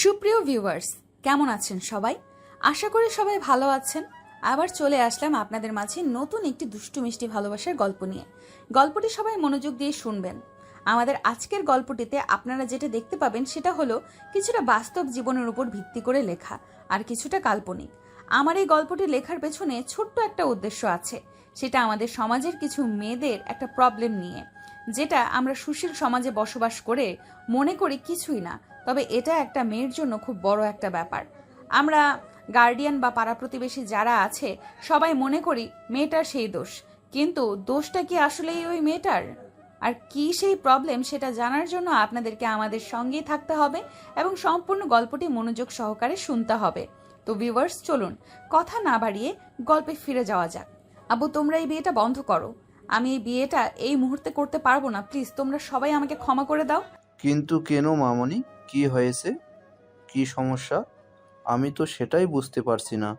সুপ্রিয় ভিউয়ার্স, কেমন আছেন সবাই? আশা করি সবাই ভালো আছেন। আবার চলে আসলাম আপনাদের মাঝে নতুন একটি দুষ্টু মিষ্টি ভালোবাসার গল্প নিয়ে। গল্পটি সবাই মনোযোগ দিয়ে শুনবেন। আমাদের আজকের গল্পটিতে আপনারা যেটা দেখতে পাবেন সেটা হলো কিছুটা বাস্তব জীবনের উপর ভিত্তি করে লেখা আর কিছুটা কাল্পনিক। আমার এই গল্পটি লেখার পেছনে ছোট্ট একটা উদ্দেশ্য আছে, সেটা আমাদের সমাজের কিছু মেয়েদের একটা প্রবলেম নিয়ে, যেটা আমরা সুশীল সমাজে বসবাস করে মনে করি কিছুই না, তবে এটা একটা মেয়ের জন্য খুব বড় একটা ব্যাপার। আমরা গার্ডিয়ান বা পাড়া প্রতিবেশী যারা আছে সবাই মনে করি মেয়েটার সেই দোষ, কিন্তু দোষটা কি আসলেই ওই মেয়েটার? আর কি সেই প্রবলেম সেটা জানার জন্য আপনাদেরকে আমাদের সঙ্গেই থাকতে হবে এবং সম্পূর্ণ গল্পটি মনোযোগ সহকারে শুনতে হবে। তো ভিউয়ার্স, চলুন কথা না বাড়িয়ে গল্পে ফিরে যাওয়া যাক। আব্বু, তোমরা এই বিয়েটা বন্ধ করো। আমি এই বিয়েটা এই মুহূর্তে করতে পারবো না। প্লিজ তোমরা সবাই আমাকে ক্ষমা করে দাও। কিন্তু কেন মামনি, কি হয়েছে? কি সমস্যা? আমি তো সেটাই বুঝতে পারছি না।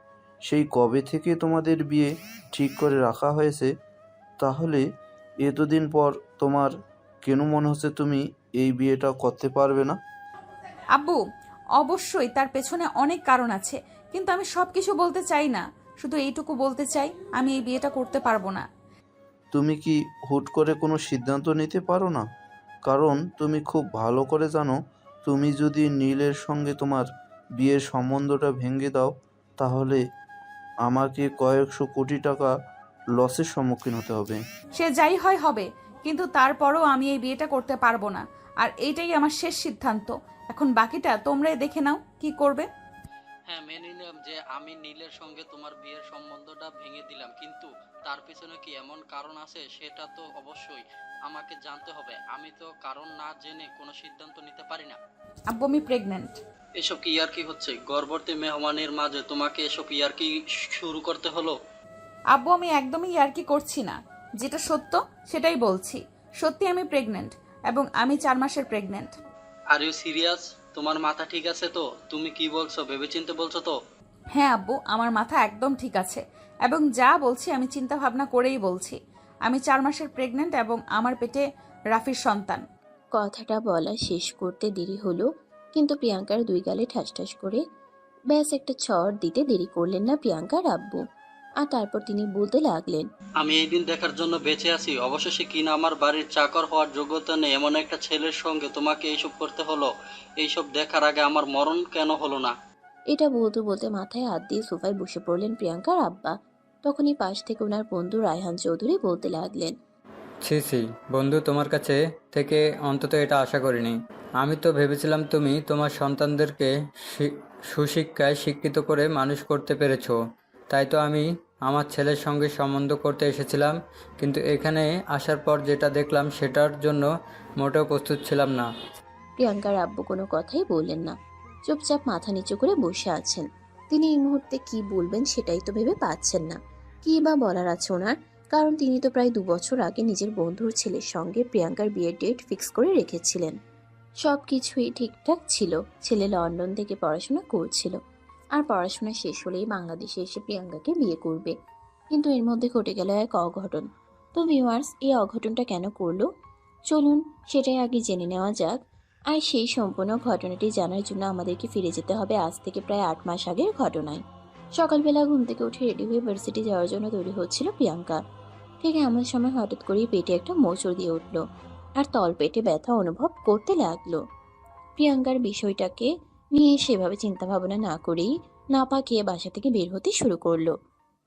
সেই কবে থেকে তোমাদের বিয়ে ঠিক করে রাখা হয়েছে, তাহলে এতদিন পর তোমার কেন মনে হচ্ছে তুমি এই বিয়েটা করতে পারবে না? আব্বু, অবশ্যই তার পেছনে অনেক কারণ আছে, কিন্তু আমি সবকিছু বলতে চাই না। শুধু এইটুকু বলতে চাই, আমি এই বিয়েটা করতে পারবো না। তুমি কি হুট করে কোনো সিদ্ধান্ত নিতে পারো না? কারণ তুমি খুব ভালো করে জানো, তুমি যদি নীলের সঙ্গে তোমার বিয়ের সম্বন্ধটা ভেঙে দাও, তাহলে আমাকে কয়েকশো কোটি টাকা লসের সম্মুখীন হতে হবে। সে যাই হয় হবে, কিন্তু তারপরও আমি এই বিয়েটা করতে পারবো না। আর এইটাই আমার শেষ সিদ্ধান্ত। এখন বাকিটা তোমরাই দেখে নাও কি করবে। হ্যাঁ, মেনে নিলাম যে আমি নীলের সঙ্গে তোমার বিয়ের সম্বন্ধটা ভেঙে দিলাম, কিন্তু তার পিছনে কি এমন কারণ আছে সেটা তো অবশ্যই আমাকে জানতে হবে। আমি তো কারণ না জেনে কোনো সিদ্ধান্ত নিতে পারি না। আব্বু, আমি প্রেগনেন্ট। এসব কি ইয়ার্কি হচ্ছে? গর্ভবতী মেহমানের মাঝে তোমাকে এসব ইয়ার্কি শুরু করতে হলো? আব্বু, আমি একদমই ইয়ার্কি করছি না। যেটা সত্য সেটাই বলছি। সত্যি আমি প্রেগনেন্ট, এবং আমি 4 মাসের প্রেগনেন্ট। Are you serious? তোমার মাথা ঠিক আছে তো? তুমি কি বলছো ভেবেচিন্তে বলছো তো? হ্যাঁ আব্বু, আমার মাথা একদম ঠিক আছে, এবং যা বলছি আমি চিন্তা ভাবনা করেই বলছি। আমি 4 মাসের প্রেগনেন্ট এবং আমার পেটে রাফির সন্তান। কথাটা বলা শেষ করতে দেরি হলো, কিন্তু প্রিয়াঙ্কার দুই গালে ঠাস ঠাস করে ব্যাস একটা চড় দিতে দেরি করলেন না প্রিয়াঙ্কার আব্বু। আর তারপর তিনি বলতে লাগলেন, আমি এই দিন দেখার জন্য বেঁচে আছি। অবশেষে কিনা আমার বাড়ির চাকর হওয়ার যোগ্যতা নেই এমন একটা ছেলের সঙ্গে তোমাকে এইসব করতে হলো। এইসব দেখার আগে আমার মরণ কেন হলো না? এটা বলতে বলতে মাথায় হাত দিয়ে সোফায় বসে পড়লেন প্রিয়াঙ্কার আব্বা। তখনই পাশ থেকে ওনার বন্ধু রায়হান চৌধুরী বলতে লাগলেন, ছি ছি বন্ধু, তোমার কাছে থেকে অন্তত এটা আশা করিনি। আমি তো ভেবেছিলাম তুমি তোমার সন্তানদেরকে সুশিক্ষায় শিক্ষিত করে মানুষ করতে পেরেছো। তাই তো আমি আমার ছেলের সঙ্গে সম্বন্ধ করতে এসেছিলাম, কিন্তু এখানে আসার পর যেটা দেখলাম সেটার জন্য মোটেও প্রস্তুত ছিলাম না। প্রিয়াঙ্কার আব্বু কোনো কথাই বললেন না, চুপচাপ মাথা নিচু করে বসে আছেন। তিনি এই মুহূর্তে কি বলবেন সেটাই তো ভেবে পাচ্ছেন না। কি বা বলার আছে ওনার, কারণ তিনি তো প্রায় 2 বছর আগে নিজের বন্ধুর ছেলের সঙ্গে প্রিয়াঙ্কার বিয়ের ডেট ফিক্স করে রেখেছিলেন। সব কিছুই ঠিকঠাক ছিল। ছেলে লন্ডন থেকে পড়াশোনা করছিল, আর পড়াশোনা শেষ হলেই বাংলাদেশে এসে প্রিয়াঙ্কাকে বিয়ে করবে। কিন্তু এর মধ্যে ঘটে গেল এক অঘটন। তো ভিউয়ার্স, এই অঘটনটা কেন করলো চলুন সেটাই আগে জেনে নেওয়া যাক। আর সেই সম্পূর্ণ ঘটনাটি জানার জন্য আমাদেরকে ফিরে যেতে হবে আজ থেকে প্রায় 8 মাস আগের ঘটনায়। সকালবেলা ঘুম থেকে উঠে রেডি হয়ে ভার্সিটি যাওয়ার জন্য তৈরি হচ্ছিল প্রিয়াঙ্কা। ঠিক এমন সময় হঠাৎ করেই পেটে একটা মোচড় দিয়ে উঠল, আর তল পেটে ব্যথা অনুভব করতে লাগলো। প্রিয়াঙ্কার বিষয়টাকে নিয়ে সেভাবে চিন্তা ভাবনা না করেই নাপা খেয়ে বাসা থেকে বের হতে শুরু করলো।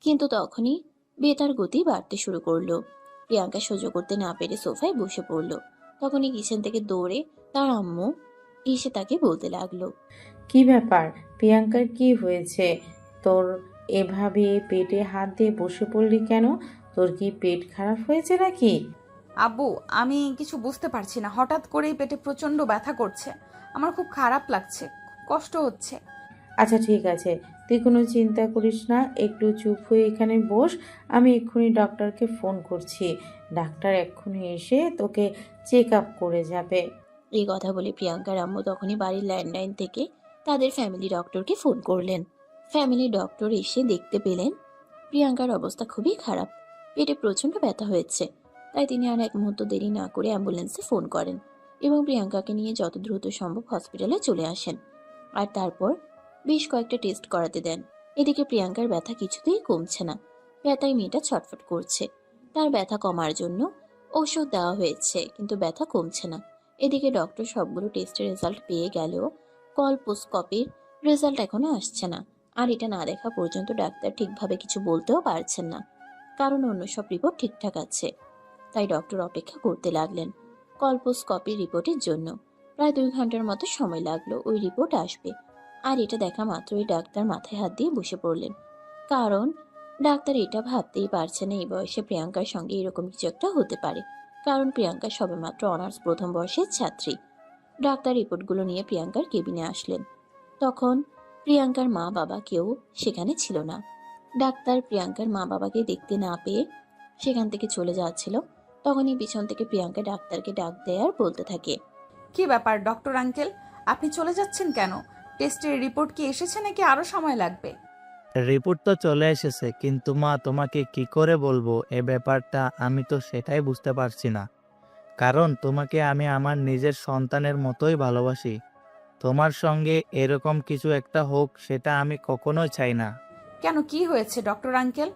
কিন্তু তখনই বেতার গতি বাড়তে শুরু করলো। প্রিয়াঙ্কা সহ্য করতে না পেরে সোফায় বসে পড়লো। তখনই কিচেন থেকে দৌড়ে তার আম্মু এসে তাকে বলতে লাগলো, কি ব্যাপার প্রিয়াঙ্কার, কি হয়েছে তোর? এভাবে পেটে হাত দিয়ে বসে পড়লি কেন? তোর কি পেট খারাপ হয়েছে নাকি? আব্বু, আমি কিছু বুঝতে পারছি না, হঠাৎ করেই পেটে প্রচন্ড ব্যথা করছে। আমার খুব খারাপ লাগছে, খুব কষ্ট হচ্ছে। আচ্ছা ঠিক আছে, তুই কোনো চিন্তা করিস না, একটু চুপ হয়ে এখানে বস। আমি এক্ষুনি ডক্টরকে ফোন করছি। ডাক্তার এক্ষুনি এসে তোকে চেক আপ করে যাবে। এই কথা বলে প্রিয়াঙ্কার আম্মু তখনই বাড়ির ল্যান্ডলাইন থেকে তাদের ফ্যামিলি ডক্টরকে ফোন করলেন। ফ্যামিলি ডক্টর এসে দেখতে পেলেন প্রিয়াঙ্কার অবস্থা খুবই খারাপ, পেটে প্রচন্ড ব্যথা হয়েছে। তাই তিনি আর এক মুহূর্ত দেরি না করে অ্যাম্বুলেন্সে ফোন করেন। এবং প্রিয়াঙ্কাকে নিয়ে যত দ্রুত সম্ভব হসপিটালে চলে আসেন। আর তারপর বেশ কয়েকটা টেস্ট করাতে দেন। এদিকে প্রিয়াঙ্কার ব্যথা কিছুতেই কমছে না। ব্যথায় মেয়েটা ছটফট করছে। তার ব্যথা কমার জন্য ওষুধ দেওয়া হয়েছে, কিন্তু ব্যথা কমছে না। এদিকে ডক্টর সবগুলো টেস্টের রেজাল্ট পেয়ে গেলেও কলপোস্কোপির রেজাল্ট এখনো আসছে না। আর এটা না দেখা পর্যন্ত ডাক্তার ঠিকভাবে কিছু বলতেও পারছেন না, কারণ অন্য সব রিপোর্ট ঠিকঠাক আছে। তাই ডক্টর অপেক্ষা করতে লাগলেন কলপোস্কোপির রিপোর্টের জন্য। প্রায় 2 ঘন্টার মতো সময় লাগলো ওই রিপোর্ট আসবে। আর এটা দেখা মাত্রই ডাক্তার মাথায় হাত দিয়ে বসে পড়লেন, কারণ ডাক্তার এটা ভাবতেই পারছে না এই বয়সে প্রিয়াঙ্কার সঙ্গে এরকম কিছু একটা হতে পারে, কারণ প্রিয়াঙ্কা সবেমাত্র অনার্স প্রথম বর্ষের ছাত্রী। ডাক্তার রিপোর্টগুলো নিয়ে প্রিয়াঙ্কার কেবিনে আসলেন। তখন প্রিয়াঙ্কার মা বাবা কেউ সেখানে ছিল না। ডাক্তার প্রিয়াঙ্কার মা বাবাকে দেখতে না পেয়ে সেখান থেকে চলে যাচ্ছিল। তখনই পিছন থেকে প্রিয়াঙ্কা ডাক্তারকে ডাক দেয় আর বলতে থাকে, কি ব্যাপার ডক্টর আঙ্কেল, আপনি চলে যাচ্ছেন কেন? টেস্টের রিপোর্ট কি এসেছে নাকি আরো সময় লাগবে? রিপোর্ট তো চলে এসেছে, কিন্তু মা তোমাকে কি করে বলবো এ ব্যাপারটা, আমি তো সেটাই বুঝতে পারছি না। কারণ তোমাকে আমি আমার নিজের সন্তানের মতোই ভালোবাসি। তোমার সঙ্গে এরকম কিছু একটা হোক সেটা আমি কখনোই চাই না। কেন, কি হয়েছে ডক্টর আঙ্কেল?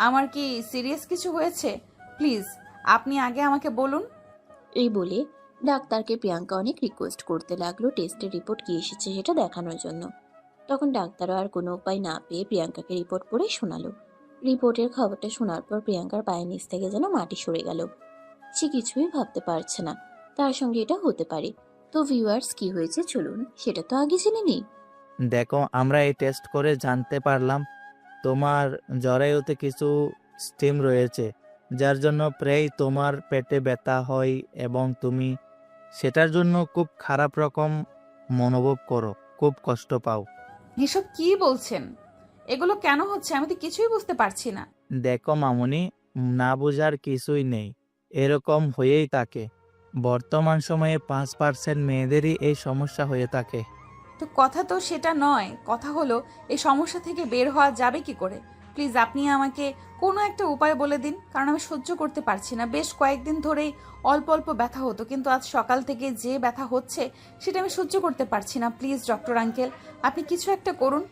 আমার কি সিরিয়াস কিছু হয়েছে? প্লিজ আপনি আগে আমাকে বলুন। এই বলে ডাক্তারকে প্রিয়াঙ্কা অনেক রিকোয়েস্ট করতে লাগলো টেস্টের রিপোর্ট কি এসেছে সেটা দেখানোর জন্য। তখন ডাক্তারও আর কোনো উপায় না পেয়ে প্রিয়াঙ্কাকে রিপোর্ট পড়ে শোনালো। রিপোর্টের খবরটা শোনার পর প্রিয়াঙ্কার পায়ের নিচ থেকে যেন মাটি সরে গেল। সে কিছুই ভাবতে পারছে না তার সঙ্গে এটা হতে পারে। তো ভিউয়ার্স, কি হয়েছে চলুন সেটা তো আগে জেনে নিই। দেখো, আমরা এই টেস্ট করে জানতে পারলাম তোমার জরায়ুতে কিছু স্টিম রয়েছে, যার জন্য প্রায় তোমার পেটে ব্যথা হয় এবং তুমি সেটার জন্য খুব খারাপ রকম মনোভব করো, খুব কষ্ট পাও। এসব কি বলছেন? এগুলো কেন হচ্ছে আমি তো কিছুই বুঝতে পারছি না। দেখো মামুনি, না বোঝার কিছুই নেই, এরকম হয়েই থাকে। বর্তমান সময়ে 5% মেয়েদেরই এই সমস্যা হয়ে থাকে। তো কথা তো সেটা নয়, কথা হলো এই সমস্যা থেকে বের হওয়া যাবে কি করে? প্লিজ আপনি আমাকে কোনো একটা উপায় বলে দিন, কারণ আমি সহ্য করতে পারছি না। বেশ কয়েকদিন ধরেই অল্প অল্প ব্যথা হতো, কিন্তু আজ সকাল থেকে যে ব্যথা হচ্ছে সেটা আমি সহ্য করতে পারছি না। প্লিজ ডক্টর আঙ্কেল, আপনি কিছু একটা করুন।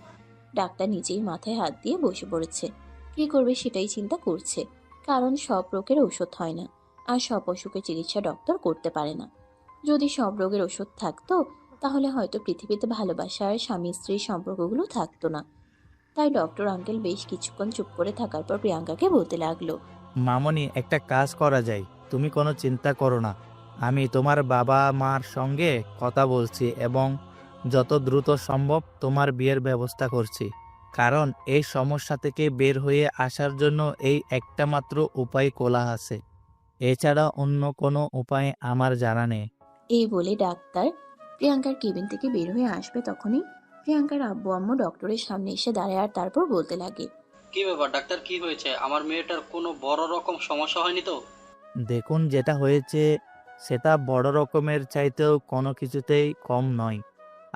ডাক্তার নিজেই মাথায় হাত দিয়ে বসে পড়েছে। কি করবে সেটাই চিন্তা করছে, কারণ সব রোগের ওষুধ হয় না, আর সব অসুখের চিকিৎসা ডক্টর করতে পারে না। যদি সব রোগের ওষুধ থাকতো তাহলে হয়তো পৃথিবীতে ভালোবাসা আর স্বামী স্ত্রীর সম্পর্কগুলো থাকতো না। তাই ডক্টর আঙ্কেল বেশ কিছুক্ষণ চুপ করে থাকার পর প্রিয়াঙ্কাকে বলতে লাগলো, মামনি, একটা কাজ করা যায়, তুমি কোনো চিন্তা করো না। আমি তোমার বাবা মার সঙ্গে কথা বলছি এবং যত দ্রুত সম্ভব তোমার বিয়ের ব্যবস্থা করছি। কারণ এই সমস্যা থেকে বের হয়ে আসার জন্য এই একটা মাত্র উপায় খোলা আছে, এছাড়া অন্য কোনো উপায় আমার জানা নেই। এই বলে ডাক্তার প্রিয়াঙ্কার কেবিন থেকে বের হয়ে আসবে। তখনই প্রিয়াঙ্কার আব্বু আম্মু ডক্টরের সামনে এসে দাঁড়ায় আর তারপর বলতে লাগে, কি ব্যাপার ডাক্তার, কি হয়েছে? আমার মেয়েটার কোনো বড় রকম সমস্যা হয়নি তো? দেখুন, যেটা হয়েছে সেটা বড় রকমের চাইতেও কোনো কিছুতেই কম নয়।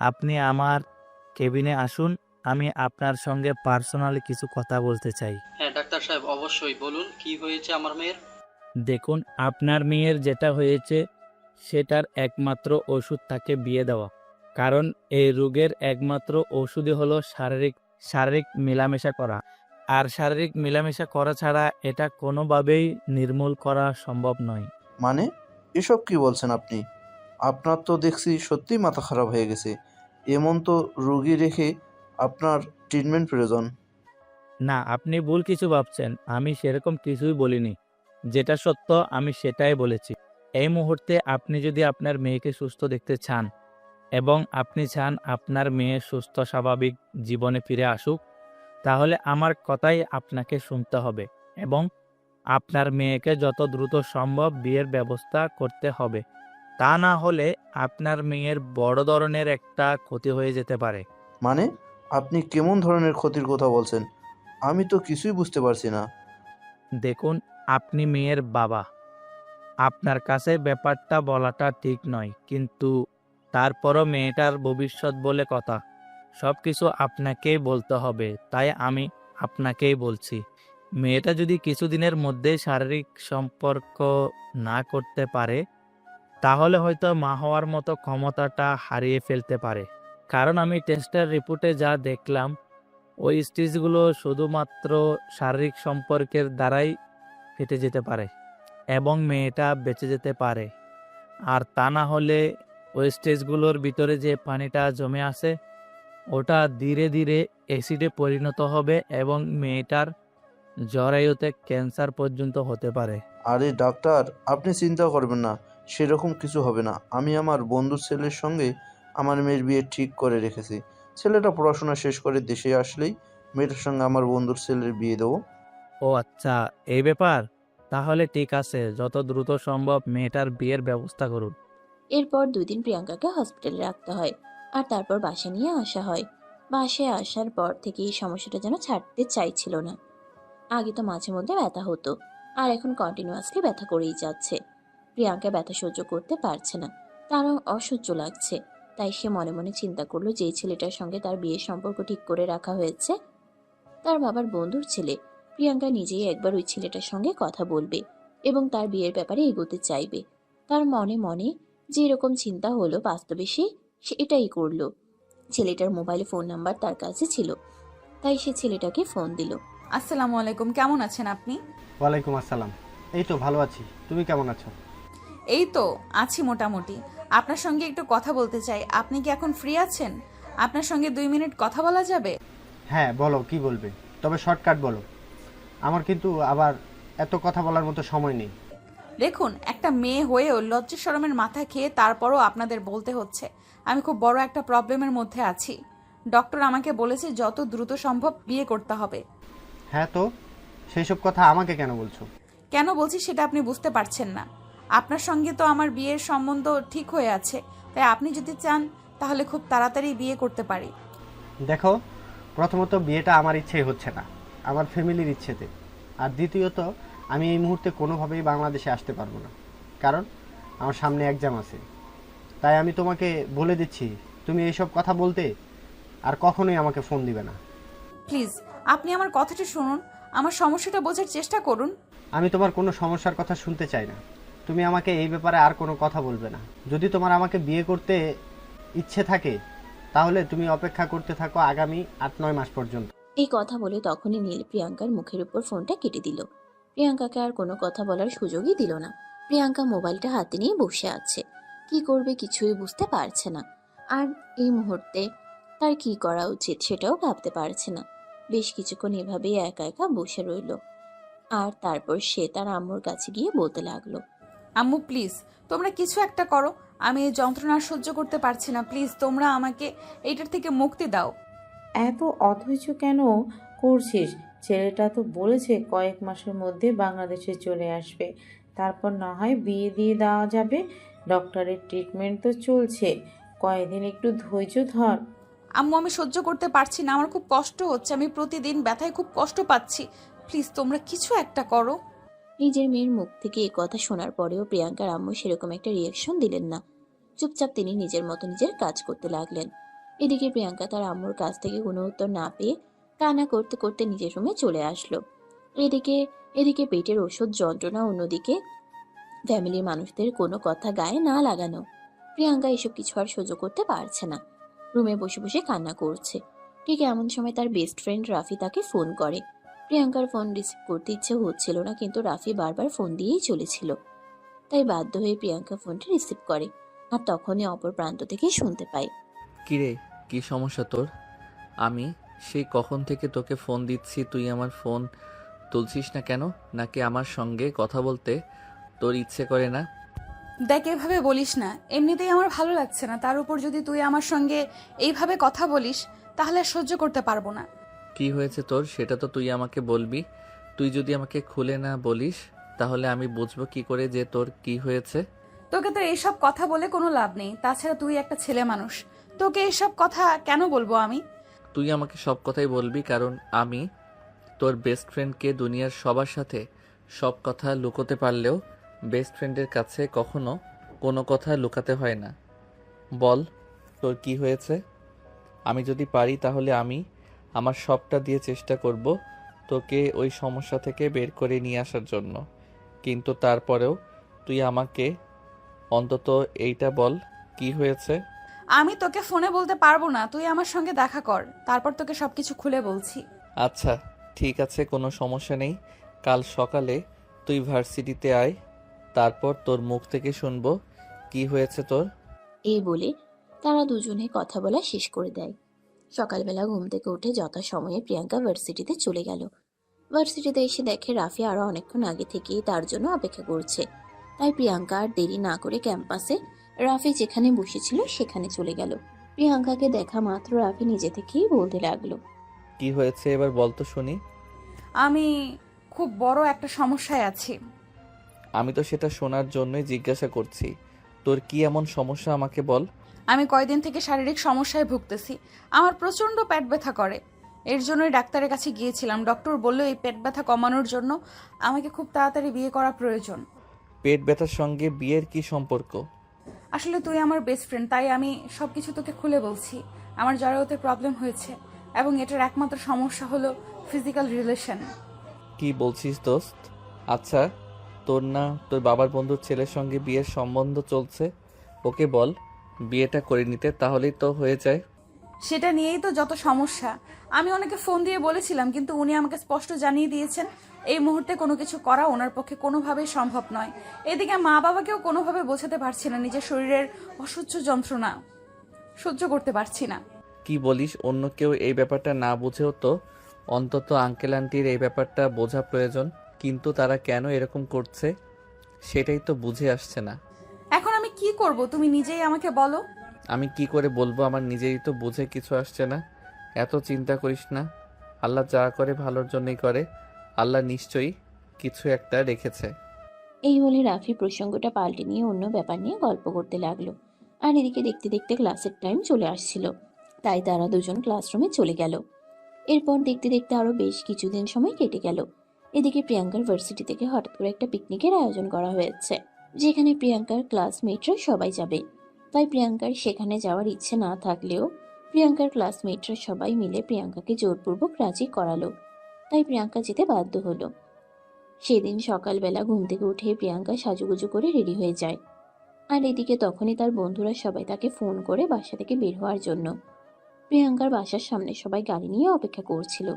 আপনি আমার কেবিনে আসুন, আমি আপনার সঙ্গে পার্সোনালি কিছু কথা বলতে চাই। হ্যাঁ ডাক্তার সাহেব, অবশ্যই বলুন কি হয়েছে আমার মেয়ের। দেখুন, আপনার মেয়ের যেটা হয়েছে সেটার একমাত্র ওষুধ তাকে বিয়ে দেওয়া। কারণ এই রোগের একমাত্র ওষুধই হলো শারীরিক শারীরিক মেলামেশা করা। আর শারীরিক মেলামেশা করা ছাড়া এটা কোনোভাবেই নির্মূল করা সম্ভব নয়। মানে এসব কি বলছেন আপনি? আপনার তো দেখছি সত্যিই মাথা খারাপ হয়ে গেছে। এমন তো রোগী রেখে আপনার ট্রিটমেন্ট প্রয়োজন। না, আপনি ভুল কিছু ভাবছেন, আমি সেরকম কিছুই বলিনি। যেটা সত্য আমি সেটাই বলেছি। এই মুহূর্তে আপনি যদি আপনার মেয়েকে সুস্থ দেখতে চান এবং আপনি চান আপনার মেয়ে সুস্থ স্বাভাবিক জীবনে ফিরে আসুক, তাহলে আমার কথাই আপনাকে শুনতে হবে এবং আপনার মেয়েকে যত দ্রুত সম্ভব বিয়ের ব্যবস্থা করতে হবে। তা না হলে আপনার মেয়ের বড় ধরনের একটা ক্ষতি হয়ে যেতে পারে। মানে আপনি কেমন ধরনের ক্ষতির কথা বলছেন? আমি তো কিছুই বুঝতে পারছি না। দেখুন, আপনি মেয়ের বাবা, আপনার কাছে ব্যাপারটা বলাটা ঠিক নয়, কিন্তু তারপরও মেয়েটার ভবিষ্যৎ বলে কথা, সব কিছু আপনাকেই বলতে হবে। তাই আমি আপনাকেই বলছি, মেয়েটা যদি কিছুদিনের মধ্যে শারীরিক সম্পর্ক না করতে পারে তাহলে হয়তো মা হওয়ার মতো ক্ষমতাটা হারিয়ে ফেলতে পারে। কারণ আমি টেস্টের রিপোর্টে যা দেখলাম, ওই স্টেজগুলো শুধুমাত্র শারীরিক সম্পর্কের দ্বারাই ফেটে যেতে পারে এবং মেয়েটা বেঁচে যেতে পারে। আর তা না হলে ওই স্টেজগুলোর ভিতরে যে পানিটা জমে আছে ওটা ধীরে ধীরে অ্যাসিডে পরিণত হবে এবং মেয়েটার জরায়ুতে ক্যান্সার পর্যন্ত হতে পারে। আরে ডাক্তার, আপনি চিন্তা করবেন না, সেরকম কিছু হবে না। আমি আমার বন্ধুর ছেলের সঙ্গে আমার মেয়ের বিয়ে ঠিক করে রেখেছি। ছেলেটা পড়াশোনা শেষ করে দেশে আসলেই মেয়েটার সঙ্গে আমার বন্ধুর ছেলের বিয়ে দেবো। ও আচ্ছা, এই ব্যাপার। তাহলে ঠিক আছে, যত দ্রুত সম্ভব মেয়েটার বিয়ের ব্যবস্থা করুন। এরপর 2 দিন প্রিয়াঙ্কাকে হসপিটালে রাখতে হয় আর তারপর বাসায় নিয়ে আসা হয়। বাসায় আসার পর থেকে এই সমস্যাটা যেন ছাড়তে চাইছিল না। আগে তো মাঝে মধ্যে ব্যথা হতো, আর এখন কন্টিনিউয়াসলি ব্যথা করেই যাচ্ছে। প্রিয়াঙ্কা ব্যথা সহ্য করতে পারছে না, তারও অসহ্য লাগছে। তাই সে মনে মনে চিন্তা করলো যে এই ছেলেটার সঙ্গে তার বিয়ের সম্পর্ক ঠিক করে রাখা হয়েছে তার বাবার বন্ধুর ছেলে। প্রিয়াঙ্কা নিজেই একবার ওই ছেলেটার সঙ্গে কথা বলবে এবং তার বিয়ের ব্যাপারে এগোতে চাইবে। তার মনে মনে যে এরকম চিন্তা হলো, বাস্তবে সে এটাই করলো। ছেলেটার মোবাইলে ফোন নাম্বার তার কাছে ছিল, তাই সে ছেলেটাকে ফোন দিল। আসসালামু আলাইকুম, কেমন আছেন আপনি? ওয়ালাইকুম আসসালাম। এই তো ভালো আছি, তুমি কেমন আছো? এই তো আছি মোটামুটি। আপনার সঙ্গে একটু কথা বলতে চাই। আপনি কি এখন ফ্রি আছেন? আপনার সঙ্গে 2 মিনিট কথা বলা যাবে? হ্যাঁ বলো, কি বলবে, তবে শর্টকাট বলো। আমার কিন্তু আবার এত কথা বলার মতো সময় নেই। দেখুন, একটা মেয়ে হয়েও লজ্জা শরমের মাথা খেয়ে তারপরও আপনাদের বলতে হচ্ছে আমি খুব বড় একটা প্রবলেমের মধ্যে আছি। ডক্টর আমাকে বলেছে যত দ্রুত সম্ভব বিয়ে করতে হবে। হ্যাঁ, তো সেই সব কথা আমাকে কেন বলছো? কেন বলছি সেটা আপনি বুঝতে পারছেন না। আপনার সঙ্গে তো আমার বিয়ের সম্বন্ধ ঠিক হয়ে আছে, তাই আপনি যদি চান তাহলে খুব তাড়াতাড়ি বিয়ে করতে পারি। দেখো, প্রথমত বিয়েটা আমার ইচ্ছেই হচ্ছে না, আমার ফ্যামিলির ইচ্ছেতে। আর দ্বিতীয়ত আমি এই মুহূর্তে কোনোভাবেই বাংলাদেশে আসতে পারবো না, কারণ আমার সামনে এক্সাম আছে। তাই আমি তোমাকে বলে দিচ্ছি, তুমি এইসব কথা বলতে আর কখনোই আমাকে ফোন দিবে না। প্লিজ আপনি আমার কথাটা শুনুন, আমার সমস্যাটা বোঝার চেষ্টা করুন। আমি তোমার কোনো সমস্যার কথা শুনতে চাই না। তুমি আমাকে এই ব্যাপারে আর কোনো কথা বলবে না। যদি তোমার আমাকে বিয়ে করতে ইচ্ছে থাকে তাহলে তুমি অপেক্ষা করতে থাকো আগামী 8-9 মাস পর্যন্ত। এই কথা বলে তখনই নীল প্রিয়াঙ্কার মুখের উপর ফোনটা কেটে দিল। প্রিয়াঙ্কাকে আর কোনো কথা বলার সুযোগই দিল না। প্রিয়াঙ্কা মোবাইলটা হাতে নিয়ে বসে আছে, কি করবে কিছুই বুঝতে পারছে না। আর এই মুহূর্তে তার কি করা উচিত সেটাও ভাবতে পারছে না। বেশ কিছুক্ষণ এভাবেই একা একা বসে রইল। আর তারপর সে তার আম্মুর কাছে গিয়ে বলতে লাগলো, আম্মু প্লিজ তোমরা কিছু একটা করো, আমি এই যন্ত্রণা আর সহ্য করতে পারছি না। প্লিজ তোমরা আমাকে এইটার থেকে মুক্তি দাও। এত অধৈর্য কেন করছিস? ছেলেটা তো বলেছে কয়েক মাসের মধ্যে বাংলাদেশে চলে আসবে, তারপর না হয় বিয়ে দিয়ে দেওয়া যাবে। ডক্টরের ট্রিটমেন্ট তো চলছে, কয়েকদিন একটু ধৈর্য ধর। আম্মু আমি সহ্য করতে পারছি না, আমার খুব কষ্ট হচ্ছে, আমি প্রতিদিন ব্যথায় খুব কষ্ট পাচ্ছি। প্লিজ তোমরা কিছু একটা করো। নিজের মেয়ের মুখ থেকে এই কথা শোনার পরেও প্রিয়াঙ্কার আম্মু সেরকম একটা রিয়েকশন দিলেন না। চুপচাপ তিনি নিজের মতো নিজের কাজ করতে লাগলেন। এদিকে প্রিয়াঙ্কা তার আম্মুর কাছ থেকে কোনো উত্তর না পেয়ে কান্না করতে করতে নিজের রুমে চলে আসলো। এদিকে এদিকে পেটের ওষুধ যন্ত্রণা, অন্যদিকে ফ্যামিলির মানুষদের কোনো কথা গায়ে না লাগানো। প্রিয়াঙ্কা এসব কিছু আর সহ্য করতে পারছে না, রুমে বসে বসে কান্না করছে। ঠিক এমন সময় তার বেস্ট ফ্রেন্ড রাফি তাকে ফোন করে। প্রিয়াঙ্কার ফোন রিসিভ করতে ইচ্ছে হচ্ছিল না, কিন্তু রাফি বারবার ফোন দিয়েই চলেছিল। তাই বাধ্য হয়ে প্রিয়াঙ্কা ফোনটি রিসিভ করে, আর তখনই অপর প্রান্ত থেকে শুনতে পায়, কিরে, কি সমস্যা তোর? আমি সেই কখন থেকে তোকে ফোন দিচ্ছি, তুই আমার ফোন তুলছিস না কেন? নাকি আমার সঙ্গে কথা বলতে তোর ইচ্ছে করে না? দেখ এভাবে বলিস না, এমনিতেই আমার ভালো লাগছে না, তার উপর যদি তুই আমার সঙ্গে এইভাবে কথা বলিস তাহলে আর সহ্য করতে পারবো না। কি হয়েছে তোর সেটা তো তুই আমাকে বলবি। তুই যদি আমাকে খুলে না বলিস তাহলে আমি বুঝবো কি করে যে তোর কি হয়েছে? তোকে তো এইসব কথা বলে কোনো লাভ নেই, তাছাড়া তুই একটা ছেলে মানুষ, তোকে এইসব কথা কেন বলবো আমি? তুই আমাকে সব কথাই বলবি, কারণ আমি তোর বেস্ট ফ্রেন্ডকে দুনিয়ার সবার সাথে সব কথা লুকোতে পারলেও বেস্ট ফ্রেন্ডের কাছে কখনো কোনো কথা লুকাতে হয় না। বল তোর কি হয়েছে? আমি যদি পারি তাহলে আমি আমার সবটা দিয়ে চেষ্টা করব তোকে ওই সমস্যা থেকে বের করে নিয়ে আসার জন্য, কিন্তু তারপরেও তুই আমাকে অন্তত এইটা বল, কি হয়েছে? আমি তোকে ফোনে বলতে পারবো না, তুই আমার সঙ্গে দেখা কর, তারপর তোকে সবকিছু খুলে বলছি। আচ্ছা ঠিক আছে, কোনো সমস্যা নেই। কাল সকালে তুই ভার্সিটিতে আয়, তারপর তোর মুখ থেকে শুনবো কি হয়েছে তোর। এই বলে তারা দুজনে কথা বলা শেষ করে দেয়। সকালবেলা ঘুম থেকে উঠে যথাসময়ে প্রিয়াঙ্কা ভার্সিটিতে চলে গেল। ভার্সিটিতে এসে দেখে রাফি আরো অনেকক্ষণ আগে থেকেই তার জন্য অপেক্ষা করছে। তাই প্রিয়াঙ্কা আর দেরি না করে ক্যাম্পাসে রাফি যেখানে বসেছিল সেখানে চলে গেল। প্রিয়াঙ্কাকে দেখা মাত্র রাফি নিজে থেকেই বলতে লাগলো, কি হয়েছে এবার বল তো শুনি। আমি খুব বড় একটা সমস্যায় আছি। আমি তো সেটা শোনার জন্যই জিজ্ঞাসা করছি, তোর কি এমন সমস্যা আমাকে বল। আমি কয়দিন থেকে শারীরিক সমস্যায় ভুগতেছি। আমার প্রচণ্ড পেট ব্যথা করে। এর জন্যই ডাক্তারের কাছে গিয়েছিলাম। ডক্টর বলল এই পেট ব্যথা কমানোর জন্য আমাকে খুব তাড়াতাড়ি বিয়ে করা প্রয়োজন। পেট ব্যথার সঙ্গে বিয়ের কি সম্পর্ক? আসলে তুই আমার বেস্ট ফ্রেন্ড, তাই আমি সবকিছু তোকে খুলে বলছি। আমার জরায়ুতে প্রবলেম হয়েছে এবং এটার একমাত্র সমস্যা হলো ফিজিক্যাল রিলেশন। কি বলছিস দোস্ত? আচ্ছা, তোর না তোর বাবার বন্ধুর ছেলের সঙ্গে বিয়ের সম্বন্ধ চলছে, ওকে বল বিয়েটা করে নিতে, তাহলেই তো হয়ে যায়। সেটা নিয়েই তো যত সমস্যা। আমি ওনাকে ফোন দিয়ে বলেছিলাম, কিন্তু উনি আমাকে স্পষ্ট জানিয়ে দিয়েছেন এই মুহূর্তে কোনো কিছু করা ওনার পক্ষে কোনোভাবেই সম্ভব নয়। এদিকে মা বাবাকেও কোনোভাবে বোঝাতে পারছি না, নিজের শরীরের অসহ্য যন্ত্রণা সহ্য করতে পারছি না। কি বলিস? অন্য কেউ এই ব্যাপারটা না বুঝেও তো অন্তত আঙ্কেল আন্টির এই ব্যাপারটা বোঝা প্রয়োজন, কিন্তু তারা কেন এরকম করছে সেটাই তো বুঝে আসছে না। এখন আমি কি করব তুমি নিজেই আমাকে বলো। আমি কি করে বলবো, আমার নিজেই তো বুঝে কিছু আসছে না। এত চিন্তা করিস না, আল্লাহ যা করে ভালোর জন্যই করে, আল্লাহ নিশ্চয়ই কিছু একটা রেখেছে। এই বলে রাফি প্রসঙ্গটা পাল্টে নিয়ে অন্য ব্যাপার নিয়ে গল্প করতে লাগলো। আর এদিকে দেখতে দেখতে ক্লাসের টাইম চলে আসছিল, তাই তারা দুজন ক্লাসরুমে চলে গেল। এরপর দেখতে দেখতে আরো বেশ কিছুদিন সময় কেটে গেল। এদিকে প্রিয়াঙ্কার ভার্সিটি থেকে হঠাৎ করে একটা পিকনিকের আয়োজন করা হয়েছে, যেখানে প্রিয়াঙ্কার ক্লাসমেটরা সবাই যাবে। তাই প্রিয়াঙ্কার সেখানে যাওয়ার ইচ্ছে না থাকলেও প্রিয়াঙ্কার ক্লাসমেটরা সবাই মিলে প্রিয়াঙ্কাকে জোরপূর্বক রাজি করালো। তাই প্রিয়াঙ্কা যেতে বাধ্য হলো। সেদিন সকালবেলা ঘুম থেকে উঠে প্রিয়াঙ্কা সাজুগুজু করে রেডি হয়ে যায়। আর এদিকে তখনই তার বন্ধুরা সবাই তাকে ফোন করে বাসা থেকে বের হওয়ার জন্য। প্রিয়াঙ্কার বাসার সামনে সবাই গাড়ি নিয়ে অপেক্ষা করছিল।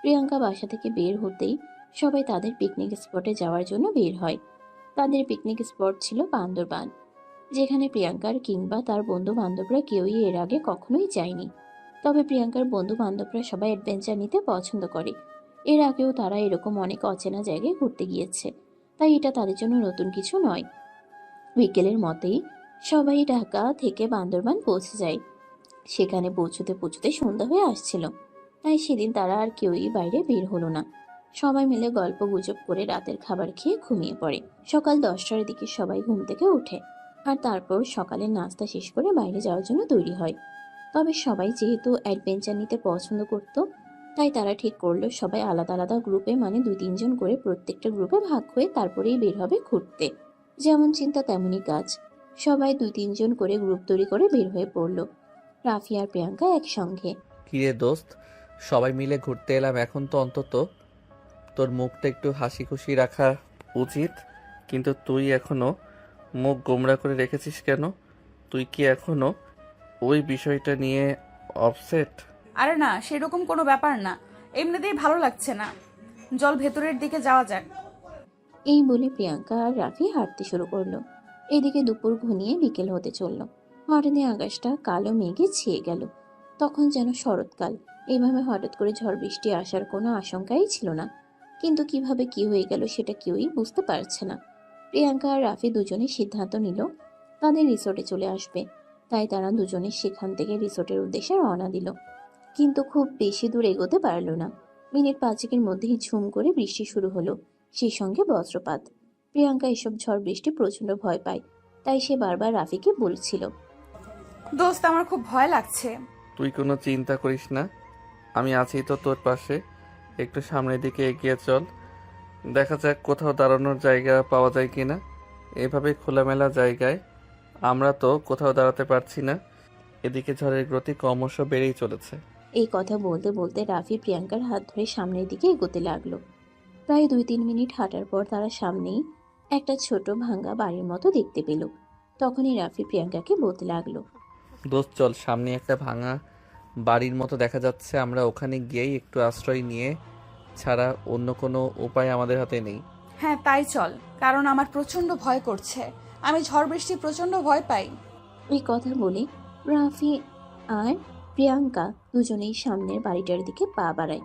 প্রিয়াঙ্কা বাসা থেকে বের হতেই সবাই তাদের পিকনিক স্পটে যাওয়ার জন্য বের হয়। তাদের পিকনিক স্পট ছিল বান্দরবান, যেখানে প্রিয়াঙ্কার কিংবা তার বন্ধু বান্ধবরা কেউই এর আগে কখনোই যায়নি। তবে প্রিয়াঙ্কার বন্ধু বান্ধবরা সবাই অ্যাডভেঞ্চার নিতে পছন্দ করে। এর আগেও তারা এরকম অনেক অচেনা জায়গায় ঘুরতে গিয়েছে, তাই এটা তাদের জন্য নতুন কিছু নয়। বিকেলের মতেই সবাই ঢাকা থেকে বান্দরবান পৌঁছে যায়। সেখানে পৌঁছতে পৌঁছতে সন্ধ্যা হয়ে আসছিল, তাই সেদিন তারা আর কেউই বাইরে বের হলো না। সবাই মিলে গল্প গুজব করে রাতের খাবার খেয়ে ঘুমিয়ে পড়ে। সকাল 10টার দিকে সবাই ঘুম থেকে ওঠে আর তারপর সকালের নাস্তা শেষ করে বাইরে যাওয়ার জন্য তৈরি হয়। তবে সবাই যেহেতু অ্যাডভেঞ্চার নিতে পছন্দ করত, তাই তারা ঠিক করলো সবাই আলাদা আলাদা গ্রুপে, মানে 2-3 জন করে প্রত্যেকটা গ্রুপে ভাগ হয়ে তারপরেই বের হবে ঘুরতে। যেমন চিন্তা তেমনই কাজ, সবাই 2-3 জন করে গ্রুপ তৈরি করে বের হয়ে পড়লো, রাফি আর প্রিয়াঙ্কা একসঙ্গে। কিরে দোস্ত, সবাই মিলে ঘুরতে এলাম, এখন তো অন্তত তোর মুখটা একটু হাসি খুশি রাখা উচিত, কিন্তু তুই এখনো মুখ গোমড়া করে রেখেছিস কেন? তুই কি এখনো ওই বিষয়টা নিয়ে অপসেট? আরে না, সেরকম কোনো ব্যাপার না, এমনিতেই ভালো লাগছে না, জল ভেতরের দিকে যাওয়া যাক। এই বলে প্রিয়াঙ্কা আর রাফি হাঁটতে শুরু করলো। এদিকে দুপুর ঘনিয়ে বিকেল হতে চলল। হঠাৎই আকাশটা কালো মেঘে ছেয়ে গেল। তখন যেন শরৎকাল। এইভাবে হঠাৎ করে ঝড় বৃষ্টি আসার কোনো আশঙ্কাই ছিল না, কিন্তু কিভাবে কি হয়ে গেল সেটা কেউই বুঝতে পারছে না। প্রিয়াঙ্কা আর রাফি দুজনে সিদ্ধান্ত নিল তাদের রিসোর্টে চলে আসবে। তাই তারা দুজনে সেখান থেকে রিসোর্টের উদ্দেশ্যে রওনা দিল। কিন্তু খুব বেশি দূর এগোতে পারল না। মিনিট 5-এর মধ্যেই ঝুম করে বৃষ্টি শুরু হলো, সেই সঙ্গে বজ্রপাত। প্রিয়াঙ্কা এসব ঝড় বৃষ্টি প্রচন্ড ভয় পায়, তাই সে বারবার রাফিকে বলছিল, দোস্ত আমার খুব ভয় লাগছে। তুই কোনো চিন্তা করিস না, আমি আছি তো তোর পাশে। একটু সামনের দিকে এগিয়ে চল, দেখা যাক কোথাও দাঁড়ানোর জায়গা পাওয়া যায় কিনা। এভাবে খোলামেলা জায়গায় আমরা তো কোথাও দাঁড়াতে পারছি না। এদিকে ঝড়ের গতি ক্রমশ বেড়েই চলেছে। এই কথা বলতে বলতে রাফি প্রিয়াঙ্কার হাত ধরে সামনের দিকে এগোতে লাগলো। প্রায় 2-3 মিনিট হাঁটার পর তারা সামনেই একটা ছোট ভাঙ্গা বাড়ির মতো দেখতে পেল। তখনই রাফি প্রিয়াঙ্কাকে বলতে লাগলো, দোস্ত চল, সামনে একটা ভাঙা বাড়ির মতো দেখা যাচ্ছে, আমরা ওখানে গিয়েই একটু আশ্রয় নিয়ে ছাড়া অন্য কোনো উপায় আমাদের হাতে নেই। হ্যাঁ তাই চল, কারণ আমার প্রচন্ড ভয় করছে। আমি ঝড় বৃষ্টি প্রচন্ড ভয় পাই। এই কথা বলে রাফি আর প্রিয়াঙ্কা দুজনেই সামনের বাড়িটার দিকে পা বাড়ায়।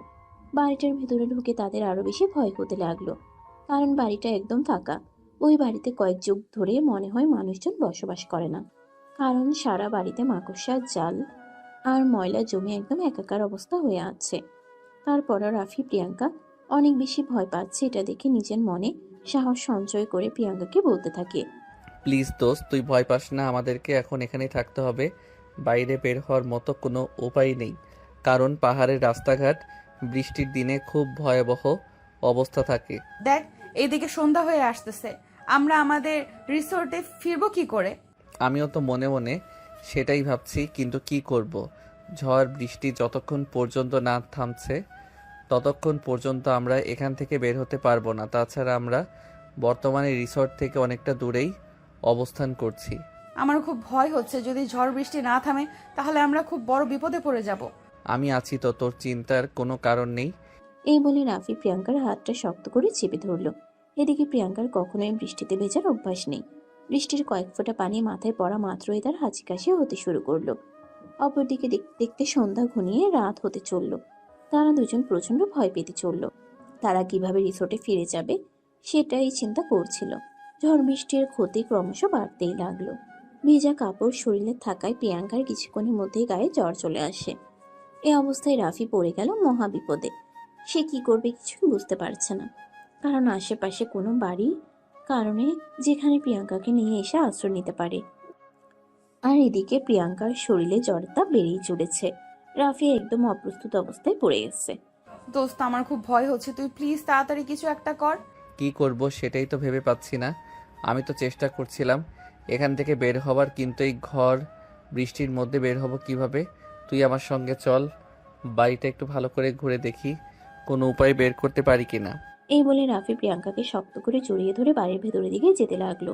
বাড়িটার ভেতরে ঢুকে তাদের আরো বেশি ভয় হতে লাগলো, কারণ বাড়িটা একদম ফাঁকা। ওই বাড়িতে কয়েক যুগ ধরে মনে হয় মানুষজন বসবাস করে না, কারণ সারা বাড়িতে মাকড়সার জাল আর ময়লা জমে একদম একাকার অবস্থা হয়ে আছে। তারপরও রাফি প্রিয়াঙ্কা অনেক বেশি ভয় পাচ্ছে। এটা দেখে নিজের মনে সাহস সঞ্চয় করে প্রিয়াঙ্কাকে বলতে থাকে, প্লিজ দোস্ত, তুই ভয় পাস না, আমাদেরকে এখন এখানেই থাকতে হবে। বাইরে বের হওয়ার মতো কোনো উপায় নেই, কারণ পাহাড়ের রাস্তাঘাট বৃষ্টির দিনে খুব ভয়াবহ অবস্থা থাকে। দেখ, এইদিকে সন্ধ্যা হয়ে আসতেছে, আমরা আমাদের রিসোর্টে ফিরবো কি করে? আমিও তো মনে মনে সেটাই ভাবছি, কিন্তু কি করব? ঝড় বৃষ্টি যতক্ষণ পর্যন্ত না থামছে ততক্ষণ পর্যন্ত আমরা এখান থেকে বের হতে পারবো না। তাছাড়া আমরা বর্তমানে রিসর্ট থেকে অনেকটা দূরেই অবস্থান করছি। আমার খুব ভয় হচ্ছে, যদি ঝড় বৃষ্টি না থামে তাহলে আমরা খুব বড় বিপদে পড়ে যাব। আমি আছি তো, তোর চিন্তার কোনো কারণ নেই। এই বলে রাফি প্রিয়াঙ্কার হাতটা শক্ত করে চেপে ধরল। এদিকে প্রিয়াঙ্কার কখনোই বৃষ্টিতে ভেজার অভ্যাস নেই। বৃষ্টির কয়েক ফোঁটা পানি মাথায় পড়া মাত্রই তার হাঁচি কাশি হতে শুরু করলো। অপরদিকে দেখতে দেখতে সন্ধ্যা ঘনিয়ে রাত হতে চলল। তারা দুজন প্রচন্ড ভয় পেতে চলল। তারা কিভাবে রিসোর্টে ফিরে যাবে সেটাই চিন্তা করছিল। ঝড় বৃষ্টির ক্ষতি ক্রমশ বাড়তেই লাগলো। ভেজা কাপড় শরীরে থাকায় প্রিয়াঙ্কার কিছুক্ষণের মধ্যেই গায়ে জ্বর চলে আসে। এ অবস্থায় রাফি পড়ে গেল মহা বিপদে। সে কি করবে কিছুই বুঝতে পারছে না, কারণ আশেপাশে কোনো বাড়ি কারণে যেখানে প্রিয়াঙ্কাকে নিয়ে এসে আশ্রয় নিতে পারে। আর এদিকে প্রিয়াঙ্কার শরীরে জ্বরটা বেড়েই চলেছে। রাফি একদম অপ্রস্তুত অবস্থায় পড়ে গেছে। দোস্ত, আমার খুব ভয় হচ্ছে, তুই প্লিজ তাড়াতাড়ি কিছু একটা কর। কি করব সেটাই তো ভেবে পাচ্ছি না। আমি তো চেষ্টা করছিলাম এখান থেকে বের হবার, কিন্তু এই ঘর বৃষ্টির মধ্যে বের হব কিভাবে? তুই আমার সঙ্গে চল, বাড়িটা একটু ভালো করে ঘুরে দেখি কোনো উপায় বের করতে পারি কিনা। এই বলে রাফি প্রিয়াঙ্কাকে শক্ত করে জড়িয়ে ধরে বাড়ির ভেতরের দিকে যেতে লাগলো,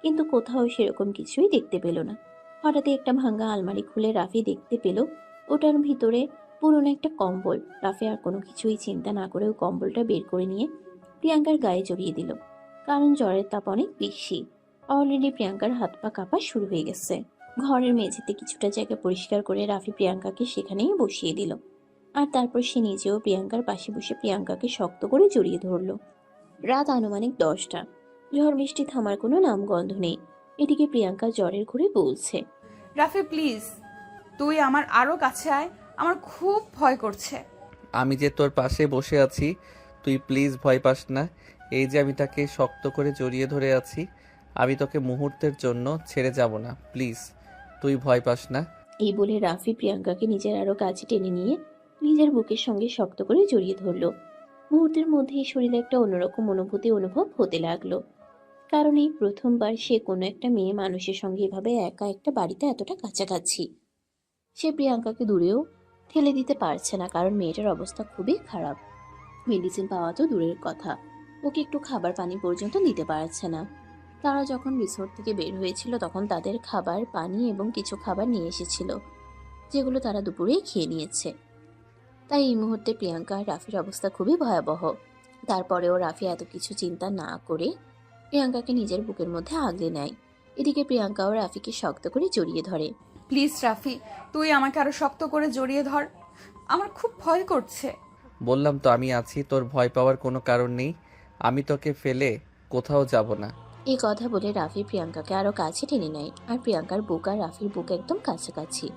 কিন্তু কোথাও সেরকম কিছুই দেখতে পেল না। হঠাৎই একটা ভাঙা আলমারি খুলে রাফি দেখতে পেল ওটার ভিতরে পুরনো একটা কম্বল। রাফি আর কোনো কিছুই চিন্তা না করে ওই কম্বলটা বের করে নিয়ে প্রিয়াঙ্কার গায়ে জড়িয়ে দিল, কারণ জ্বরের তাপ অনেক বেশি। অলরেডি প্রিয়াঙ্কার হাত পা কাঁপা শুরু হয়ে গেছে। ঘরের মেঝেতে কিছুটা জায়গা পরিষ্কার করে রাফি প্রিয়াঙ্কাকে সেখানেই বসিয়ে দিল, আর তারপর সে নিজেও প্রিয়াঙ্কার পাশে বসে প্রিয়াঙ্কাকে শক্ত করে জড়িয়ে ধরল। রাত আনুমানিক 10টা। ঝড় বৃষ্টি থামার কোনো নামগন্ধ নেই। এদিকে প্রিয়াঙ্কা জ্বরের ঘুরে বলছে, রাফি প্লিজ, তুই আমার আরো কাছে আয়, আমার খুব ভয় করছে। আমি যে তোর পাশে বসে আছি, তুই প্লিজ ভয় পাস না। এই যে আমি তাকে শক্ত করে জড়িয়ে ধরে আছি, আমি তোকে মুহূর্তের জন্য ছেড়ে যাব না, প্লিজ তুই ভয় পাস না। এই বলে রাফি প্রিয়াঙ্কাকে নিজের আরো কাছে টেনে নিয়ে নিজের বুকের সঙ্গে শক্ত করে জড়িয়ে ধরল। মুহূর্তের মধ্যেই শরীরে একটা অন্যরকম অনুভূতি অনুভব হতে লাগলো, কারণ এই প্রথমবার সে কোনো একটা মেয়ে মানুষের সঙ্গে এভাবে একা একটা বাড়িতে এতটা কাছাকাছি। সে প্রিয়াঙ্কাকে দূরেও ঠেলে দিতে পারছে না, কারণ মেয়েটার অবস্থা খুবই খারাপ। মেডিসিন পাওয়া তো দূরের কথা, ওকে একটু খাবার পানি পর্যন্ত দিতে পারছে না। তারা যখন রিসোর্ট থেকে বের হয়েছিল তখন তাদের খাবার পানি এবং কিছু খাবার নিয়ে এসেছিল, যেগুলো তারা দুপুরেই খেয়ে নিয়েছে। তাই এই মুহূর্তে প্রিয়াঙ্কা আর রাফির অবস্থা খুবই ভয়াবহ। তারপরেও রাফি এত কিছু চিন্তা না করে প্রিয়াঙ্কাকে নিজের বুকের মধ্যে আগলে নেয়। এদিকে প্রিয়াঙ্কাও রাফিকে শক্ত করে জড়িয়ে ধরে। প্লিজ রাফি, তুই আমাকে আরো শক্ত করে জড়িয়ে ধর, আমার খুব ভয় করছে। বললাম তো আমি আছি, তোর ভয় পাওয়ার কোনো কারণ নেই। আমি তোকে ফেলে কোথাও যাব না। এই কথা বলে রাফি প্রিয়াঙ্কাকে আরো কাছে টেনে নেয়, আর প্রিয়াঙ্কার বুক আর রাফির বুক একদম কাছাকাছি।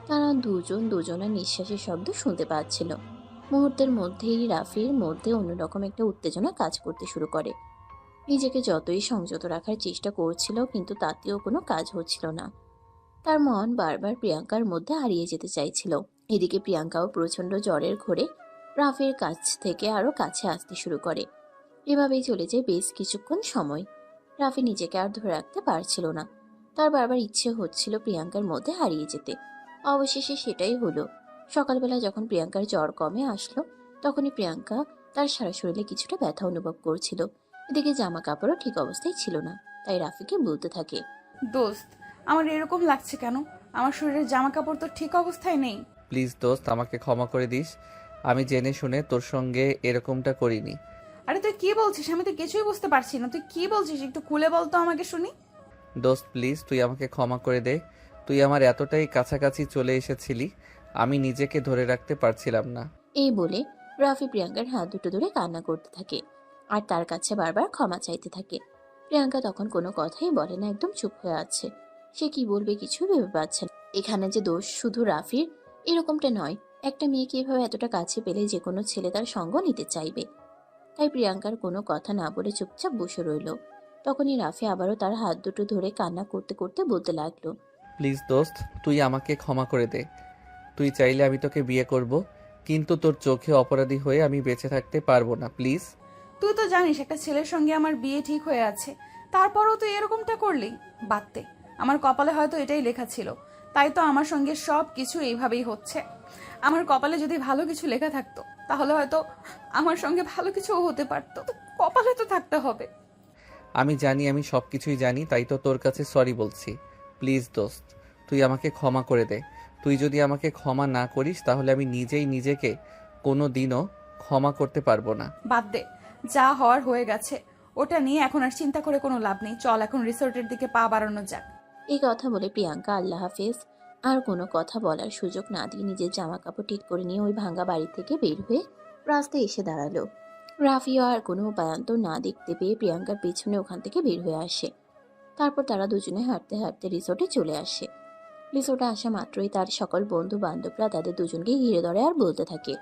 তারা দুজন দুজনের নিঃশ্বাসের শব্দ শুনতে পাচ্ছিল। মুহূর্তের মধ্যেই রাফির মধ্যে অন্যরকম একটা উত্তেজনা কাজ করতে শুরু করে। নিজেকে যতই সংযত রাখার চেষ্টা করছিল, কিন্তু তাতেও কোনো কাজ হচ্ছিল না। তার মন বারবার প্রিয়াঙ্কার মধ্যে হারিয়ে যেতে চাইছিল। এদিকে প্রিয়াঙ্কাও প্রচন্ড জ্বরের ঘোরে রাফির কাছ থেকে আরো কাছে আসতে শুরু করে। এভাবেই চলে যায় বেশ কিছুক্ষণ সময়। রাফি নিজেকে আর ধরে রাখতে পারছিল না। তার বারবার ইচ্ছে হচ্ছিল প্রিয়াঙ্কার মধ্যে হারিয়ে যেতে। অবশেষে সেটাই হলো। সকালবেলা যখন প্রিয়াঙ্কার জ্বর কমে আসলো, তখনই প্রিয়াঙ্কা তার সারা শরীরে কিছুটা ব্যথা অনুভব করছিল। এদিকে জামা কাপড়ও ঠিক অবস্থায় ছিল না, তাই রাফিকে বলতে থাকে, দোস্ত, আমার এরকম লাগছে কেন? আমার শরীরের জামা কাপড় তো ঠিক অবস্থায় নেই। প্লিজ দোস্ত, আমাকে ক্ষমা করে দিস। আমি জেনে শুনে তোর সঙ্গে এরকমটা করিনি। আরে তুই কি বলছিস? আমি তো কিছুই বুঝতে পারছি না। তুই কি বলছিস একটু খুলে বল তো আমাকে শুনি। দোস্ত প্লিজ, তুই আমাকে ক্ষমা করে দে। তুই আমার এতটাই কাছাকাছি চলে এসেছিলি, আমি নিজেকে ধরে রাখতে পারছিলাম না। এই বলে রাফি প্রিয়াঙ্কার হাত দুটো ধরে কান্না করতে থাকে আর তার কাছে বারবার ক্ষমা চাইতে থাকে। প্রিয়াঙ্কা তখন কোনো কথাই বলে না, একদম চুপ হয়ে আছে। সে কি বলবে কিছু ভেবে পাচ্ছে না। এখানে যে দোষ শুধু রাফির এরকমটা নয়, একটা মেয়েকে এভাবে এতটা কাছে পেলে যে কোনো ছেলে তার সঙ্গ নিতে চাইবে। তাই প্রিয়াঙ্কার কোনো কথা না বলে চুপচাপ বসে রইল। তখনই রাফি আবারও তার হাত দুটো ধরে কান্না করতে করতে বলতে লাগলো, প্লিজ দোস্ত, তুই আমাকে ক্ষমা করে দে। তুই চাইলে আমি তোকে বিয়ে করব, কিন্তু তোর চোখে অপরাধী হয়ে আমি বেঁচে থাকতে পারবো না। প্লিজ। তুই তো জানিস একটা ছেলের সঙ্গে আমার বিয়ে ঠিক হয়ে আছে, তারপরও তুই এরকমটা করলি। বাদ দে, আমার কপালে হয়তো এটাই লেখা ছিল, তাই তো আমার সঙ্গে সব কিছু এইভাবেই হচ্ছে। আমার কপালে যদি ভালো কিছু লেখা থাকতো তাহলে হয়তো আমার সঙ্গে ভালো কিছু হতে পারতো। তো কপালে তো থাকতে হবে। আমি জানি, আমি সব কিছুই জানি, তাই তো তোর কাছে সরি বলছি। প্লিজ দোস্ত, তুই আমাকে ক্ষমা করে দে। তুই যদি আমাকে ক্ষমা না করিস তাহলে আমি নিজেই নিজেকে কোনো দিনও ক্ষমা করতে পারবো না। বাদ দে, যা হওয়ার হয়ে গেছে। ওটা নিয়ে এখন আর চিন্তা করে কোনো লাভ নেই। চল এখন রিসোর্টের দিকে পা বাড়ানো যাক। এই কথা বলে প্রিয়াঙ্কা আল্লাহ হাফেজ আর কোনো কথা বলার সুযোগ না দিয়ে নিজের জামা কাপড় ঠিক করে নিয়ে ওই ভাঙা বাড়ি থেকে বের হয়ে রাস্তায় এসে দাঁড়ালো। রাফিও আর কোনো উপায়ান্তর না দেখতে পেয়ে প্রিয়াঙ্কার পেছনে ওখান থেকে বের হয়ে আসে। তারপর তারা দুজনে হাঁটতে হাঁটতে রিসোর্টে চলে আসে। রিসোর্টে আসা মাত্রই তার সকল বন্ধু বান্ধবরা তাদের দুজনকে ঘিরে ধরে আর বলতে থাকে,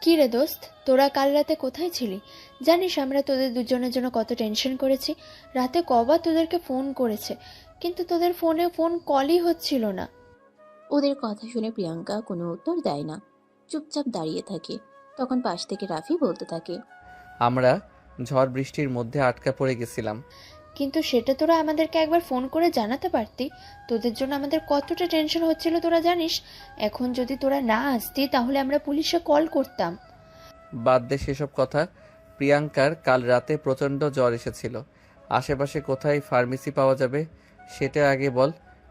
কি রে দোস্ত, তোরা কাল রাতে কোথায় ছিলি? জানিস আমরা তোদের দুজনের জন্য কত টেনশন করেছি। রাতে কবার তোদেরকে ফোন করেছে, কিন্তু তোদের ফোনে ফোন কলই হচ্ছিল না। ওদের কথা শুনে প্রিয়াঙ্কা কোনো উত্তর দেয় না, চুপচাপ দাঁড়িয়ে থাকে। তখন পাশ থেকে রাফি বলতে থাকে, আমরা ঝড় বৃষ্টির মধ্যে আটকা পড়ে গেছিলাম। কিন্তু সেটা তোরা আমাদেরকে একবার ফোন করে জানাতে পারতি। তোদের জন্য আমাদের কতটা টেনশন হচ্ছিল তোরা জানিস। এখন যদি তোরা না আসতি তাহলে আমরা পুলিশে কল করতাম। বাদ দে সেসব কথা। প্রিয়াঙ্কার কাল রাতে প্রচণ্ড জ্বর এসেছিল। আশেপাশে কোথায় ফার্মেসি পাওয়া যাবে সেটা আগে বল।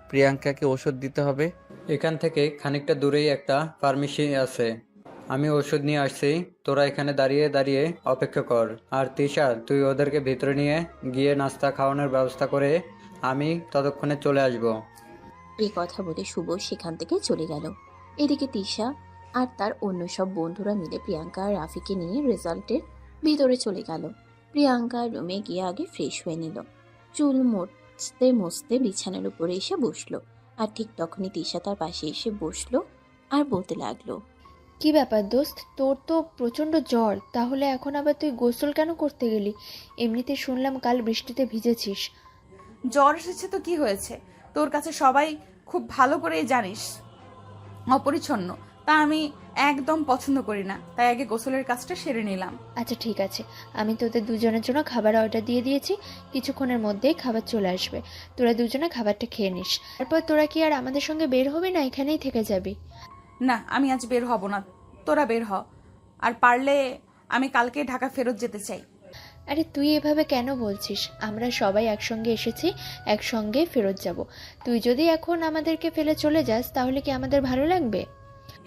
প্রিয়াঙ্কাকে ওষুধ দিতে হবে। এখান থেকে খানিকটা দূরেই একটা ফার্মেসি আছে, আমি ওষুধ নিয়ে আসছি। তোরা এখানে দাঁড়িয়ে দাঁড়িয়ে অপেক্ষা কর। আর তিশা, তুই ওদেরকে ভিতরে নিয়ে গিয়ে নাস্তা খাওয়ানোর ব্যবস্থা করে আমি ততক্ষণে চলে আসব। এই কথা বলে শুভ সেখান থেকে চলে গেল। এদিকে তিশা আর তার অন্য সব বন্ধুরা মিলে প্রিয়াঙ্কা আর রাফিকে নিয়ে রেজাল্টের ভিতরে চলে গেল। প্রিয়াঙ্কা রুমে গিয়ে আগে ফ্রেশ হয়ে নিল, চুল মুছতে মুছতে বিছানার উপরে এসে বসলো। আর ঠিক তখনই তিশা তার পাশে এসে বসলো আর বলতে লাগলো, কি ব্যাপার দোস্ত, তোর তো প্রচন্ড জ্বর, তাহলে এখন আবার তুই গোসল কেন করতে গেলি? এমনিতে শুনলাম কাল বৃষ্টিতে ভিজেছিস। জ্বর এসেছে তো কি হয়েছে? তোর কাছে সবাই খুব ভালো করেই জানিস অপরিচ্ছন্ন, তা আমি একদম পছন্দ করি না। তাই আগে গোসলের কাজটা সেরে নিলাম। আচ্ছা ঠিক আছে, আমি তোদের দুজনের জন্য খাবার অর্ডার দিয়ে দিয়েছি। কিছুক্ষণের মধ্যেই খাবার চলে আসবে। তোরা দুজনে খাবারটা খেয়ে নিস। তারপর তোরা কি আর আমাদের সঙ্গে বের হবি না এখানেই থেকে যাবি? না, আমি আজ বের হব না, তোরা বের হ। আর পারলে আমি কালকে ঢাকা ফেরত যেতে চাই। আরে তুই এভাবে কেন বলছিস? আমরা সবাই একসঙ্গে এসেছি, একসঙ্গে ফেরত যাব। তুই যদি এখন আমাদেরকে ফেলে চলে যাস তাহলে কি আমাদের ভালো লাগবে?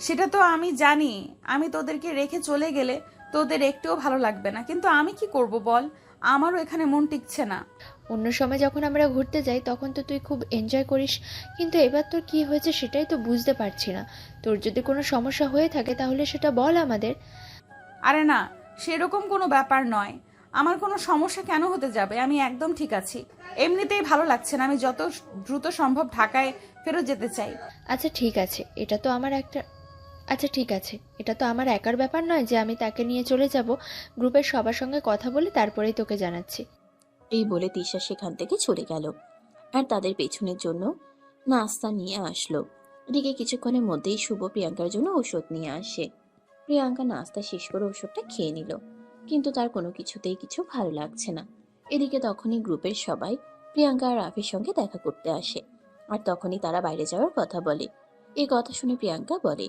সেটা তো আমি জানি। আমি তোদেরকে রেখে চলে গেলে তোদের একটুও ভালো লাগবে না, কিন্তু আমি কি করব বল? আমারও এখানে মন টিকছে না। অন্য সময় যখন আমরা ঘুরতে যাই তখন তো তুই খুব এনজয় করিস, কিন্তু এবার তোর কি হয়েছে সেটাই তো বুঝতে পারছি না। তোর যদি কোনো সমস্যা হয়ে থাকে তাহলে সেটা বল আমাদের। আরে না, সেরকম কোনো ব্যাপার নয়। আমার কোনো সমস্যা কেন হতে যাবে? আমি একদম ঠিক আছি। এমনিতেই ভালো লাগছে না। আমি যত দ্রুত সম্ভব ঢাকায় ফেরত যেতে চাই। আচ্ছা ঠিক আছে, এটা তো আমার একার ব্যাপার নয় যে আমি তাকে নিয়ে চলে যাব। গ্রুপের সবার সঙ্গে কথা বলে তারপরেই তোকে জানাচ্ছি। এই বলে তিশা সেখান থেকে চলে গেল আর তাদের পেছনের জন্য নাস্তা নিয়ে আসলো। এদিকে কিছুক্ষণের মধ্যেই শুভ প্রিয়াঙ্কার জন্য ওষুধ নিয়ে আসে। প্রিয়াঙ্কা নাস্তা শেষ করে ওষুধটা খেয়ে নিল, কিন্তু তার কোনো কিছুতেই কিছু ভালো লাগছে না। এদিকে তখনই গ্রুপের সবাই প্রিয়াঙ্কা আর রাফির সঙ্গে দেখা করতে আসে, আর তখনই তারা বাইরে যাওয়ার কথা বলে। এই কথা শুনে প্রিয়াঙ্কা বলে,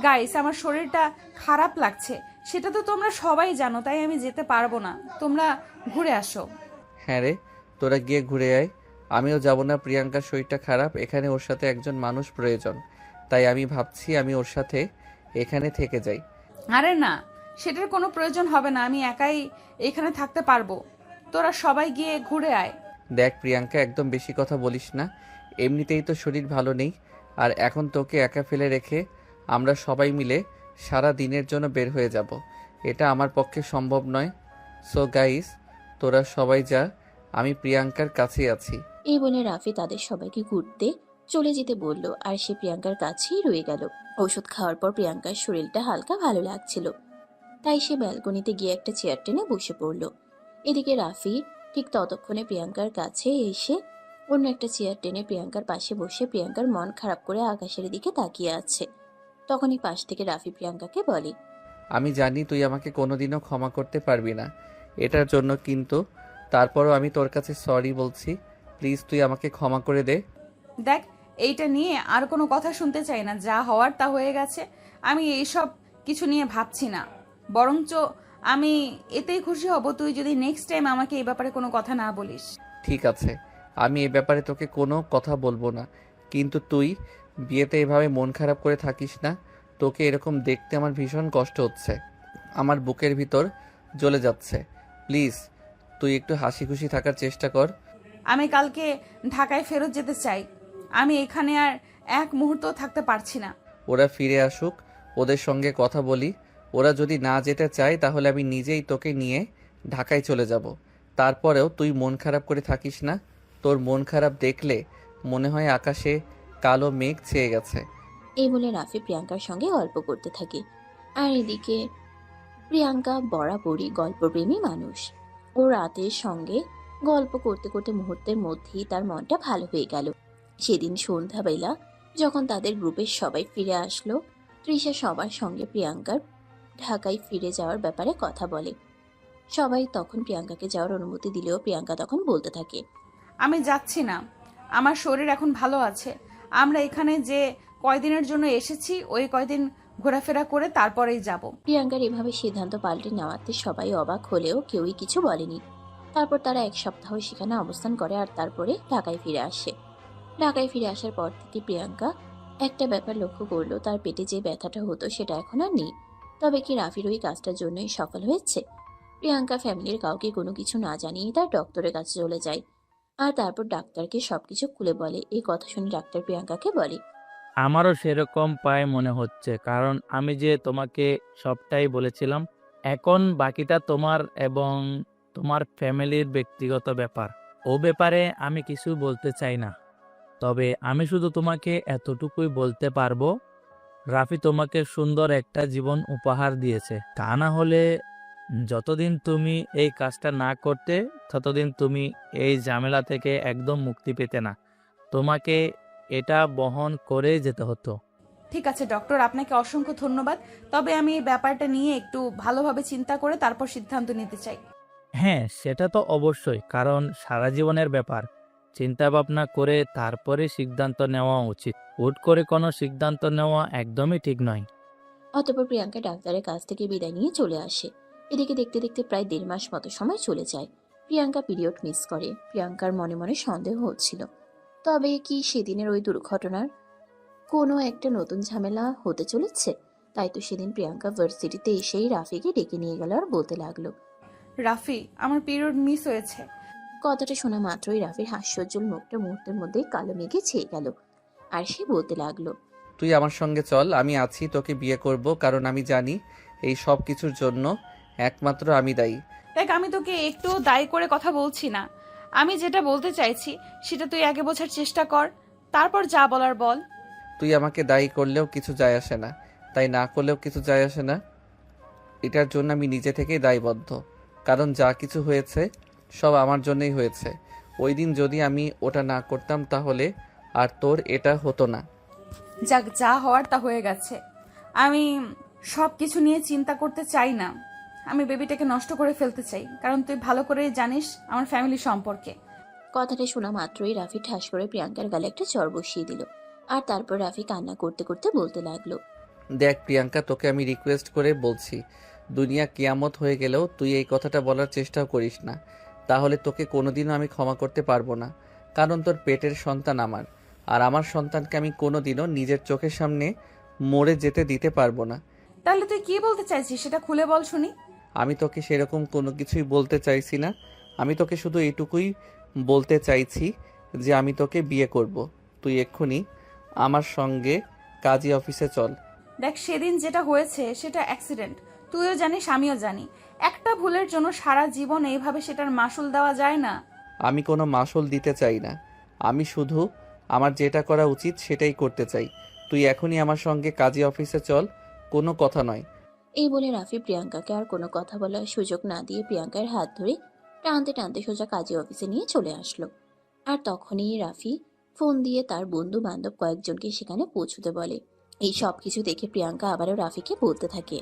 গাইস, আমার শরীরটা খারাপ লাগছে, সেটা তো তোমরা সবাই জানো, তাই আমি যেতে পারবো না। তোমরা ঘুরে আসো। হ্যাঁ রে, তোরা গিয়ে ঘুরে আয়। আমিও যাব না। প্রিয়াঙ্কার শরীরটা খারাপ, এখানে ওর সাথে একজন মানুষ প্রয়োজন। তাই আমি ভাবছি আমি ওর সাথে এখানে থেকে যাই। আরে না, সেটার কোনো প্রয়োজন হবে না, আমি একাই এখানে থাকতে পারবো। তোরা সবাই গিয়ে ঘুরে আয়। দেখ প্রিয়াঙ্কা, একদম বেশি কথা বলিস না। এমনিতেই তো শরীর ভালো নেই, আর এখন তোকে একা ফেলে রেখে আমরা সবাই মিলে সারা দিনের জন্য বের হয়ে যাব, এটা আমার পক্ষে সম্ভব নয়। সো গাইস, তোরা সবাই যা, আমি প্রিয়াঙ্কার কাছেই আছি। এই বলে রাফি তাদের সবাইকে ঘুরতে চলে যেতে বলল, আর সে প্রিয়াঙ্কার কাছেই রয়ে গেল। ওষুধ খাওয়ার পর প্রিয়াঙ্কার শরীরটা হালকা ভালো লাগছিল, তাই সে ব্যালকনিতে গিয়ে একটা চেয়ার টেনে বসে পড়ল। এদিকে রাফি ঠিক ততক্ষণে প্রিয়াঙ্কার কাছে এসে অন্য একটা চেয়ার টেনে প্রিয়াঙ্কার পাশে বসে প্রিয়াঙ্কার মন খারাপ করে আকাশের দিকে তাকিয়ে আছে। তখনই পাশ থেকে রাফি প্রিয়াঙ্কাকে বলে, আমি জানি তুই আমাকে কোনোদিনও ক্ষমা করতে পারবি না এটার জন্য, কিন্তু তারপরও আমি তোর কাছে সরি বলছি। প্লিজ তুই আমাকে ক্ষমা করে দে। দেখ, এইটা নিয়ে আর কোনো কথা শুনতে চাই না, যা হওয়ার তা হয়ে গেছে। আমি এইসব কিছু নিয়ে ভাবছি না, বরঞ্চ আমি এতেই খুশি হব তুই যদি নেক্সট টাইম আমাকে এই ব্যাপারে কোনো কথা না বলিস। ঠিক আছে, আমি এ ব্যাপারে তোকে কোনো কথা বলবো না, কিন্তু তুই বিয়েতে এভাবে মন খারাপ করে থাকিস না। তোকে এরকম দেখতে আমার ভীষণ কষ্ট হচ্ছে, আমার বুকের ভিতর জ্বলে যাচ্ছে। প্লিজ তুই একটু হাসি খুশি থাকার চেষ্টা কর। আমি কালকে ঢাকায় ফেরত যেতে চাই, আমি এখানে আর এক মুহূর্ত থাকতে পারছি না। ওরা ফিরে আসুক, ওদের সঙ্গে কথা বলি। ওরা যদি না যেতে চায় তাহলে আমি নিজেই তোকে নিয়ে ঢাকায় চলে যাব। তারপরেও তুই মন খারাপ করে থাকিস না। তোর মন খারাপ দেখলে মনে হয় আকাশে কালো মেঘ ছেয়ে গেছে। এই বলে রাফি প্রিয়াঙ্কার সঙ্গে গল্প করতে থাকে। আর এদিকে প্রিয়াঙ্কা বরাবরই গল্পপ্রেমী মানুষ। ও রাতের সঙ্গে গল্প করতে করতে মুহূর্তের মধ্যেই তার মনটা ভালো হয়ে গেল। সেদিন সন্ধ্যাবেলা যখন তাদের গ্রুপের সবাই ফিরে আসলো, তৃষা সবার সঙ্গে প্রিয়াঙ্কার ঢাকায় ফিরে যাওয়ার ব্যাপারে কথা বলে। সবাই তখন প্রিয়াঙ্কাকে যাওয়ার অনুমতি দিলেও প্রিয়াঙ্কা তখন বলতে থাকে, আমি যাচ্ছি না, আমার শরীর এখন ভালো আছে। আমরা এখানে যে কয়দিনের জন্য এসেছি ওই কয়দিন ঘোরাফেরা করে তারপরেই যাব। প্রিয়াঙ্কার এভাবে সিদ্ধান্ত পাল্টে নেওয়াতে সবাই অবাক হলেও কেউই কিছু বলেনি। তারপর তারা এক সপ্তাহ সেখানে অবস্থান করে আর তারপরে ঢাকায় ফিরে আসে। ঢাকায় ফিরে আসার পর থেকে প্রিয়াঙ্কা একটা ব্যাপার লক্ষ্য করলো, তার পেটে যে ব্যথাটা হতো সেটা এখন আর নেই। তবে কি রাফির ওই কাজটার জন্যই সফল হয়েছে? প্রিয়াঙ্কা ফ্যামিলির কাউকে কোনো কিছু না জানিয়ে তার ডক্টরের কাছে চলে যায়, আর তারপর ডাক্তারকে সবকিছু খুলে বলে। এই কথা শুনে ডাক্তার প্রিয়াঙ্কাকে বলে, আমারও সেরকম পায় মনে হচ্ছে, কারণ আমি যে তোমাকে সবটাই বলেছিলাম। এখন বাকিটা তোমার এবং তোমার ফ্যামিলির ব্যক্তিগত ব্যাপার। ও ব্যাপারে আমি কিছু বলতে চাই না, তবে আমি শুধু তোমাকে এতটুকুই বলতে পারবো, রাফি তোমাকে সুন্দর একটা জীবন উপহার দিয়েছে। তা না হলে যতদিন তুমি এই কাজটা না করতে ততদিন তুমি এই ঝামেলা থেকে একদম মুক্তি পেতে না। তোমাকে এটা বহন করে যেতে হতো। ঠিক আছে ডক্টর, আপনাকে অসংখ্য ধন্যবাদ। তবে আমি এই ব্যাপারটা নিয়ে একটু ভালোভাবে চিন্তা করে তারপর সিদ্ধান্ত নিতে চাই। হ্যাঁ, সেটা তো অবশ্যই, কারণ সারা জীবনের ব্যাপার। চিন্তা ভাবনা করে তারপরে সিদ্ধান্ত নেওয়া উচিত। হুট করে কোনো সিদ্ধান্ত নেওয়া একদমই ঠিক নয়। অতঃপর প্রিয়াঙ্কা ডাক্তারের কাছ থেকে বিদায় নিয়ে চলে আসে। এদিকে দেখতে দেখতে প্রায় 1.5 মাস মতো সময় চলে যায়। প্রিয়াঙ্কা পিরিয়ড মিস করে। প্রিয়াঙ্কার মনে মনে সন্দেহ হচ্ছিল, তবে কি সেদিনের ওই দুর্ঘটনার কোনো একটা নতুন ঝামেলা হতে চলেছে? তাই তো সেদিন প্রিয়াঙ্কা ভার্সিটিতে এসেই রাফিকে ডেকে নিয়ে গেল আর বলতে লাগলো, রাফি, আমার পিরিয়ড মিস হয়েছে। কথাটা শোনা মাত্রই রাফির হাস্যোজ্জ্বল মুখটা মুহূর্তের মধ্যেই কালো মেঘে ছেয়ে গেল, আর সে বলতে লাগলো, তুই আমার সঙ্গে চল, আমি আছি, তোকে বিয়ে করব, কারণ আমি জানি এই সব কিছুর জন্য একমাত্র আমি দায়ী। দেখ, আমি তোকে একটু দায়ী করে কথা বলছি না, আমি যেটা বলতে চাইছি সেটা তুই আগে বোঝার চেষ্টা কর, তারপর যা বলার বল। তুই আমাকে দায়ী করলেও কিছু যায় আসে না, তাই না করলেও কিছু যায় আসে না। এটার জন্য আমি নিজে থেকেই দায়বদ্ধ, কারণ যা কিছু হয়েছে সব আমার জন্যই হয়েছে। ওই দিন যদি আমি ওটা না করতাম তাহলে আর তোর এটা হতো না। যাক, যা হওয়ার তা হয়ে গেছে। আমি সব কিছু নিয়ে চিন্তা করতে চাই না। আমি বেবিটাকে নষ্ট করে ফেলতে চাই, কারণ তুই ভালো করে জানিস আমার ফ্যামিলি সম্পর্কে। কথাটা শোনা মাত্রই রাফি ঠাস করে প্রিয়াঙ্কার গালে একটা চড় বসিয়ে দিল, আর তারপর রাফি কান্না করতে করতে বলতে লাগলো, দেখ প্রিয়াঙ্কা, তোকে আমি রিকোয়েস্ট করে বলছি, দুনিয়া কিয়ামত হয়ে গেলেও তুই এই কথাটা বলার চেষ্টাও করিস না, তাহলে তোকে কোনোদিনও আমি ক্ষমা করতে পারবো না। কারণ তোর পেটের সন্তান আমার, আর আমার সন্তানকে আমি কোনোদিনও নিজের চোখের সামনে মরে যেতে দিতে পারবো না। তাহলে তুই কি বলতে চাইছিস সেটা খুলে বল শুনি। আমি তোকে সেরকম কোনো কিছুই বলতে চাইছি না। আমি তোকে শুধু এইটুকুই বলতে চাইছি যে আমি তোকে বিয়ে করব। তুই এক্ষুনি আমার সঙ্গে কাজী অফিসে চল। দেখ, সেদিন যেটা হয়েছে সেটা অ্যাক্সিডেন্ট, তুইও জানিস আমিও জানি। একটা ভুলের জন্য সারা জীবন এইভাবে সেটার মাসুল দেওয়া যায় না। আমি কোনো মাসুল দিতে চাই না, আমি শুধু আমার যেটা করা উচিত সেটাই করতে চাই। তুই এখনই আমার সঙ্গে কাজী অফিসে চল, কোনো কথা নয়। এই বলে রাফি প্রিয়াঙ্কাকে আর কোনো কথা বলার সুযোগ না দিয়ে প্রিয়াঙ্কার হাত ধরে টানতে টানতে সোজা কাজী অফিসে নিয়ে চলে আসলো। আর তখনই রাফি ফোন দিয়ে তার বন্ধু বান্ধব কয়েকজনকে সেখানে পৌঁছতে বলে। এই সব কিছু দেখে প্রিয়াঙ্কা আবারও রাফিকে বলতে থাকে,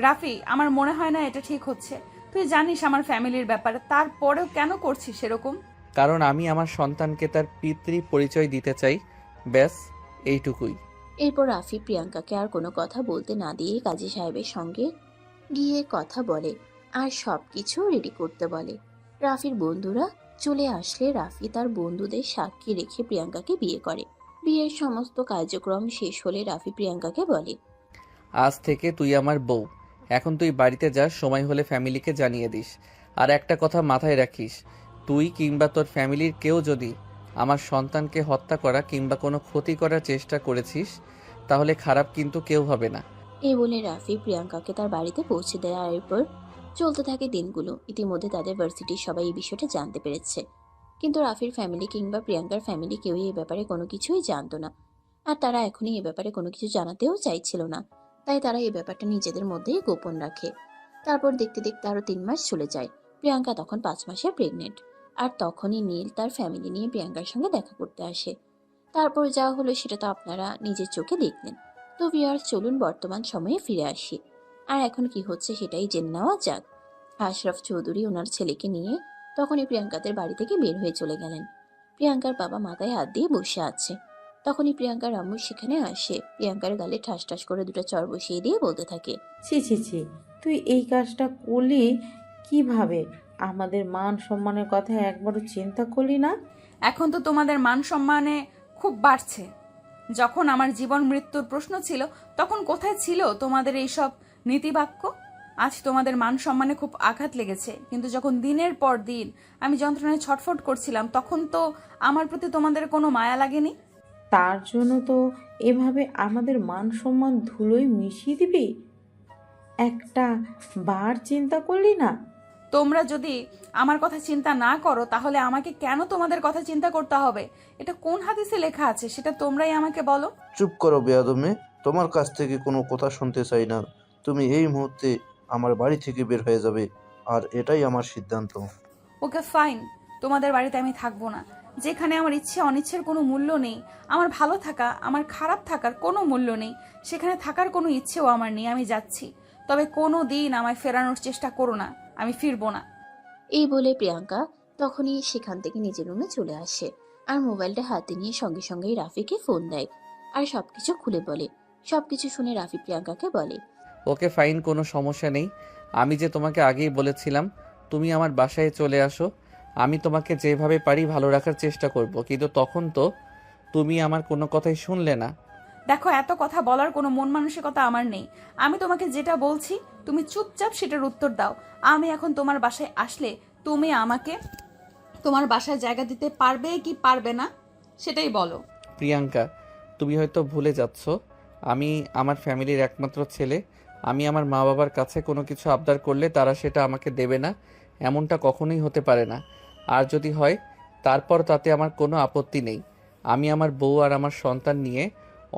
রাফি, আমার মনে হয় না এটা ঠিক হচ্ছে। তুই জানিস আমার ফ্যামিলির ব্যাপারে, তারপরেও কেন করছিস সেরকম? কারণ আমি আমার সন্তানকে তার পিতৃ পরিচয় দিতে চাই, ব্যাস এইটুকুই। এরপর রাফি প্রিয়াঙ্কাকে আর কোনো কথা বলতে না দিয়ে কাজী সাহেবের সঙ্গে গিয়ে কথা বলে আর সব কিছু রেডি করতে বলে। রাফির বন্ধুরা চলে আসলে রাফি তার বন্ধুদের সাক্ষী রেখে প্রিয়াঙ্কাকে বিয়ে করে। বিয়ের সমস্ত কার্যক্রম শেষ হলে রাফি প্রিয়াঙ্কাকে বলে, আজ থেকে তুই আমার বউ। এখন তুই বাড়িতে যাস, সময় হলে ফ্যামিলিকে জানিয়ে দিস। আর একটা কথা মাথায় রাখিস, তুই কিংবা তোর ফ্যামিলির কেউ যদি আমার সন্তানকে হত্যা করা কিংবা কোনো ক্ষতি করার চেষ্টা করেছিস তাহলে খারাপ কিন্তু কেউ হবে না। এই বলে রাফি প্রিয়াঙ্কাকে তার বাড়িতে পৌঁছে দেয়। আর এরপর চলতে থাকে দিনগুলো। ইতিমধ্যে তাদের ভার্সিটির সবাই এই বিষয়টা জানতে পেরেছে, কিন্তু রাফির ফ্যামিলি কিংবা প্রিয়াঙ্কার ফ্যামিলি কেউই এ ব্যাপারে কোনো কিছুই জানতো না। আর তারা এখনই এ ব্যাপারে কোনো কিছু জানাতেও চাইছিল না, তাই তারা এই ব্যাপারটা নিজেদের মধ্যেই গোপন রাখে। তারপর দেখতে দেখতে আরো 3 মাস চলে যায়। প্রিয়াঙ্কা তখন 5 মাসের প্রেগনেন্ট। আর তখনই নীল তার ফ্যামিলি নিয়ে প্রিয়াঙ্কার সঙ্গে দেখা করতে আসে। তারপর যা হলো সেটা তো আপনারা নিজের চোখে দেখলেন। তো ভিউয়ার্স, চলুন বর্তমান সময়ে ফিরে আসি আর এখন কি হচ্ছে সেটাই জেনে নেওয়া যাক। আশরাফ চৌধুরী ওনার ছেলেকে নিয়ে তখনই প্রিয়াঙ্কাদের বাড়ি থেকে বের হয়ে চলে গেলেন। প্রিয়াঙ্কার বাবা মাথায় হাত দিয়ে বসে আছে। তখনই প্রিয়াঙ্কার আম্মু সেখানে আসে। প্রিয়াঙ্কার গালে ঠাস ঠাস করে 2টা চড় বসিয়ে দিয়ে বলতে থাকে, ছি ছি ছি, তুই এই কাজটা করলি কিভাবে? আমাদের মান সম্মানের কথা একবারও চিন্তা করলি না? এখন তো তোমাদের মান সম্মানে খুব বাড়ছে। যখন আমার জীবন মৃত্যুর প্রশ্ন ছিল তখন কোথায় ছিল তোমাদের এইসব নীতিবাক্য? আজ তোমাদের মান সম্মানে খুব আঘাত লেগেছে, কিন্তু যখন দিনের পর দিন আমি যন্ত্রণায় ছটফট করছিলাম তখন তো আমার প্রতি তোমাদের কোনো মায়া লাগেনি। তার জন্য তো এভাবে আমাদের মান সম্মান ধুলোয় মিশিয়ে দিবি? একটা বার চিন্তা করলি না? তোমরা যদি আমার কথা চিন্তা না করো তাহলে আমাকে কেন তোমাদের কথা চিন্তা করতে হবে? এটা কোন হাদিসে লেখা আছে সেটা তোমরাই আমাকে বলো। চুপ করো বেয়াদব মেয়ে, তোমার কাছ থেকে কোনো কথা শুনতে চাই না। তুমি এই মুহূর্তে আমার বাড়ি থেকে বের হয়ে যাবে, আর এটাই আমার সিদ্ধান্ত। ওকে ফাইন, তোমাদের বাড়িতে আমি থাকবো না। যেখানে আমার ইচ্ছে অনিচ্ছের কোনো মূল্য নেই, আমার ভালো থাকা আমার খারাপ থাকার কোনো মূল্য নেই, সেখানে থাকার কোনো ইচ্ছেও আমার নেই। আমি যাচ্ছি, তবে কোনো দিন আমায় ফেরানোর চেষ্টা করো না, আমি ফিরবো না। এই বলে প্রিয়াঙ্কা তখনই সেখান থেকে নিজের রুমে চলে আসে আর মোবাইলটা হাতে নিয়ে সঙ্গে সঙ্গেই রাফিকে ফোন দেয় আর সবকিছু খুলে বলে। সবকিছু শুনে রাফি প্রিয়াঙ্কাকে বলে, ওকে ফাইন, কোনো সমস্যা নেই। আমি যে তোমাকে আগেই বলেছিলাম তুমি আমার বাসায় চলে আসো। আমি তোমাকে যেভাবে পারি ভালো রাখার চেষ্টা করব, কিন্তু তখন তো তুমি আমার কোনো কথাই শুনলে না। দেখো, এত কথা বলার কোনো মন মানসিকতা আমার নেই। আমি তোমাকে যেটা বলছি তুমি চুপচাপ সেটার উত্তর দাও। আমি এখন তোমার বাসায় আসলে তুমি আমাকে তোমার বাসায় জায়গা দিতে পারবে কি পারবে না সেটাই বলো। প্রিয়াঙ্কা, তুমি হয়তো ভুলে যাচ্ছ আমি আমার ফ্যামিলির একমাত্র ছেলে। আমি আমার মা বাবার কাছে কোনো কিছু আবদার করলে তারা সেটা আমাকে দেবে না, এমনটা কখনোই হতে পারে না। আর যদি হয় তারপর তাতে আমার কোনো আপত্তি নেই। আমি আমার বউ আর আমার সন্তান নিয়ে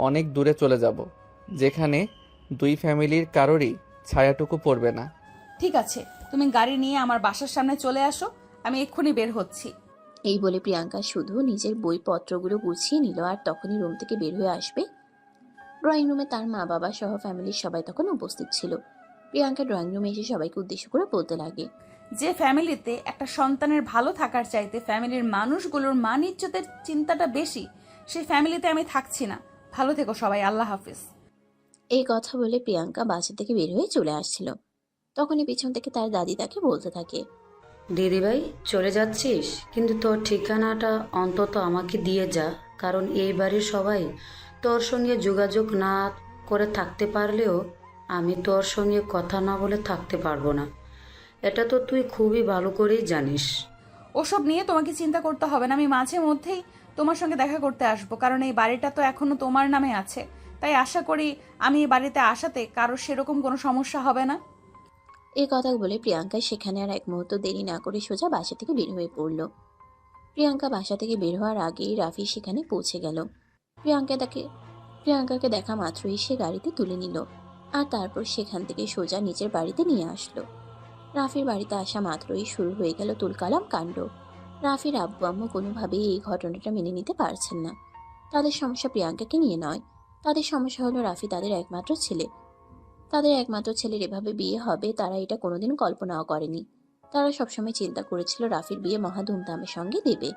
অনেক দূরে চলে যাব, যেখানে 2 ফ্যামিলির কারোরই ছায়াটুকু পড়বে না। ঠিক আছে, তুমি গাড়ি নিয়ে আমার বাসার সামনে চলে আসো, আমি এক্ষুনি বের হচ্ছি। এই বলে প্রিয়াঙ্কা শুধু নিজের বইপত্রগুলো গুছিয়ে নিল আর তখনই রুম থেকে বের হয়ে আসবে। ড্রয়িং রুমে তার মা বাবা সহ ফ্যামিলির সবাই তখন উপস্থিত ছিল। প্রিয়াঙ্কা ড্রয়িং রুমে এসে সবাইকে উদ্দেশ্য করে বলতে লাগে, যে ফ্যামিলিতে একটা সন্তানের ভালো থাকার চাইতে ফ্যামিলির মানুষগুলোর মান ইজ্জতের চিন্তাটা বেশি, সেই ফ্যামিলিতে আমি থাকছি না। ভালো থেকো সবাই, আল্লাহ হাফিজ। এই কথা বলে প্রিয়াঙ্কা বাসা থেকে বের হয়ে চলে আসছিল। তখনই পিছন থেকে তার দাদি তাকে বলতে থাকে, দিদিভাই চলে যাচ্ছিস, কিন্তু তোর ঠিকানাটা অন্তত আমাকে দিয়ে যা, কারণ এই বাড়ির সবাই তোর সঙ্গে যোগাযোগ না করে থাকতে পারলেও আমি তোর সঙ্গে কথা না বলে থাকতে পারবো না। এটা তো তুই খুবই ভালো করেই জানিস। ওসব নিয়ে তোমাকে চিন্তা করতে হবে না, আমি মাঝে মধ্যেই তোমার সঙ্গে দেখা করতে আসবো, কারণ এই বাড়িটা তো এখনো তোমার নামে আছে। তাই আশা করি আমি এই বাড়িতে আসাতে কারো সেরকম কোনো সমস্যা হবে না। এই কথা বলে প্রিয়াঙ্কা সেখানে আর এক মুহূর্ত দেরি না করে সোজা বাসা থেকে বের হয়ে পড়ল। প্রিয়াঙ্কা বাসা থেকে বের হওয়ার আগেই রাফি সেখানে পৌঁছে গেল। প্রিয়াঙ্কাকে দেখা মাত্রই সে গাড়িতে তুলে নিল আর তারপর সেখান থেকে সোজা নিজের বাড়িতে নিয়ে আসলো। রাফির বাড়িতে আসা মাত্রই শুরু হয়ে গেল তুলকালাম কাণ্ড। রাফির আব্বু আম্মু কোনোভাবেই এই ঘটনাটা মেনে নিতে পারছেন না। তাদের সমস্যা প্রিয়াঙ্কাকে নিয়ে নয়, তাদের সমস্যা হলো রাফি তাদের একমাত্র ছেলে। তাদের একমাত্র ছেলের এভাবে বিয়ে হবে তারা এটা কোনোদিন কল্পনাও করেনি। তারা সবসময় চিন্তা করেছিল রাফির বিয়ে মহা ধুমধামের সঙ্গে দেবে,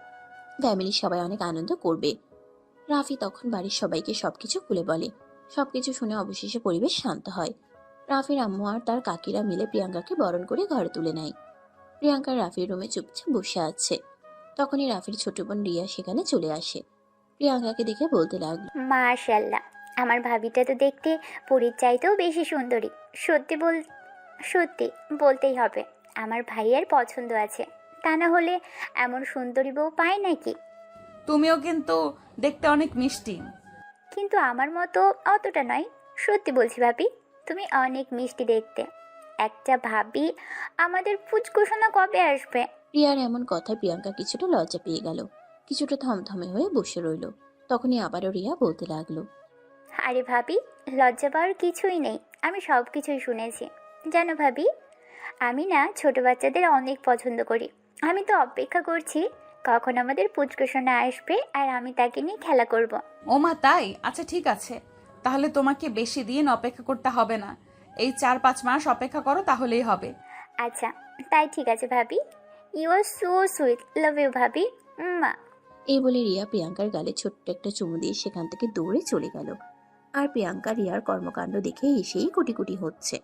ফ্যামিলির সবাই অনেক আনন্দ করবে। রাফি তখন বাড়ির সবাইকে সবকিছু খুলে বলে। সবকিছু শুনে অবশেষে পরিবেশ শান্ত হয়। রাফির আম্মু আর তার কাকিরা মিলে প্রিয়াঙ্কাকে বরণ করে ঘরে তুলে নেয়। প্রিয়াঙ্কা রাফির রুমে চুপচাপ বসে আছে। তখনই রাফির ছোট বোন রিয়া সেখানে চলে আসে। প্রিয়াঙ্কাকে দেখে বলতে লাগলো, মাশাআল্লাহ, আমার ভাবিটা তো দেখতে পরীর চাইতেও বেশি সুন্দরী। সত্যি বলতেই হবে, আমার ভাইয়ের পছন্দ আছে, তা না হলে এমন সুন্দরী বউ পায় নাকি? তুমিও কিন্তু দেখতে অনেক মিষ্টি। কিন্তু আমার মতো অতটা নয়, সত্যি বলছি ভাবি, তুমি অনেক মিষ্টি দেখতে। একটা ভাবি, আমাদের ফুচকুসোনা কবে আসবে? রিয়ার এমন কথায় প্রিয়াঙ্কা কিছুটা লজ্জা পেয়ে গেল, কিছুটা থমথমে হয়ে বসে রইল। তখনই আবারও রিয়া বলতে লাগলো, আরে ভাবি, লজ্জা পাওয়ার কিছুই নেই, আমি সব কিছুই শুনেছি। জানো ভাবি, আমি না ছোট বাচ্চাদের অনেক পছন্দ করি। আমি তো অপেক্ষা করছি কখন আমাদের পুচকুসোনা আসবে আর আমি তাকে নিয়ে খেলা করব। ও মা, তাই? আচ্ছা ঠিক আছে, তাহলে তোমাকে বেশি দিন অপেক্ষা করতে হবে না, এই 4-5 মাস অপেক্ষা করো তাহলেই হবে। আচ্ছা তাই ঠিক আছে ভাবি, you are so sweet, love you ভাবি, মা। এই বলে রিয়া প্রিয়াঙ্কার গালে ছোট্ট একটা চুমু দিয়ে সেখান থেকে দৌড়ে চলে গেল। আর প্রিয়াঙ্কা রিয়ার কর্মকাণ্ড দেখে এসেই কুটি কুটি হচ্ছে।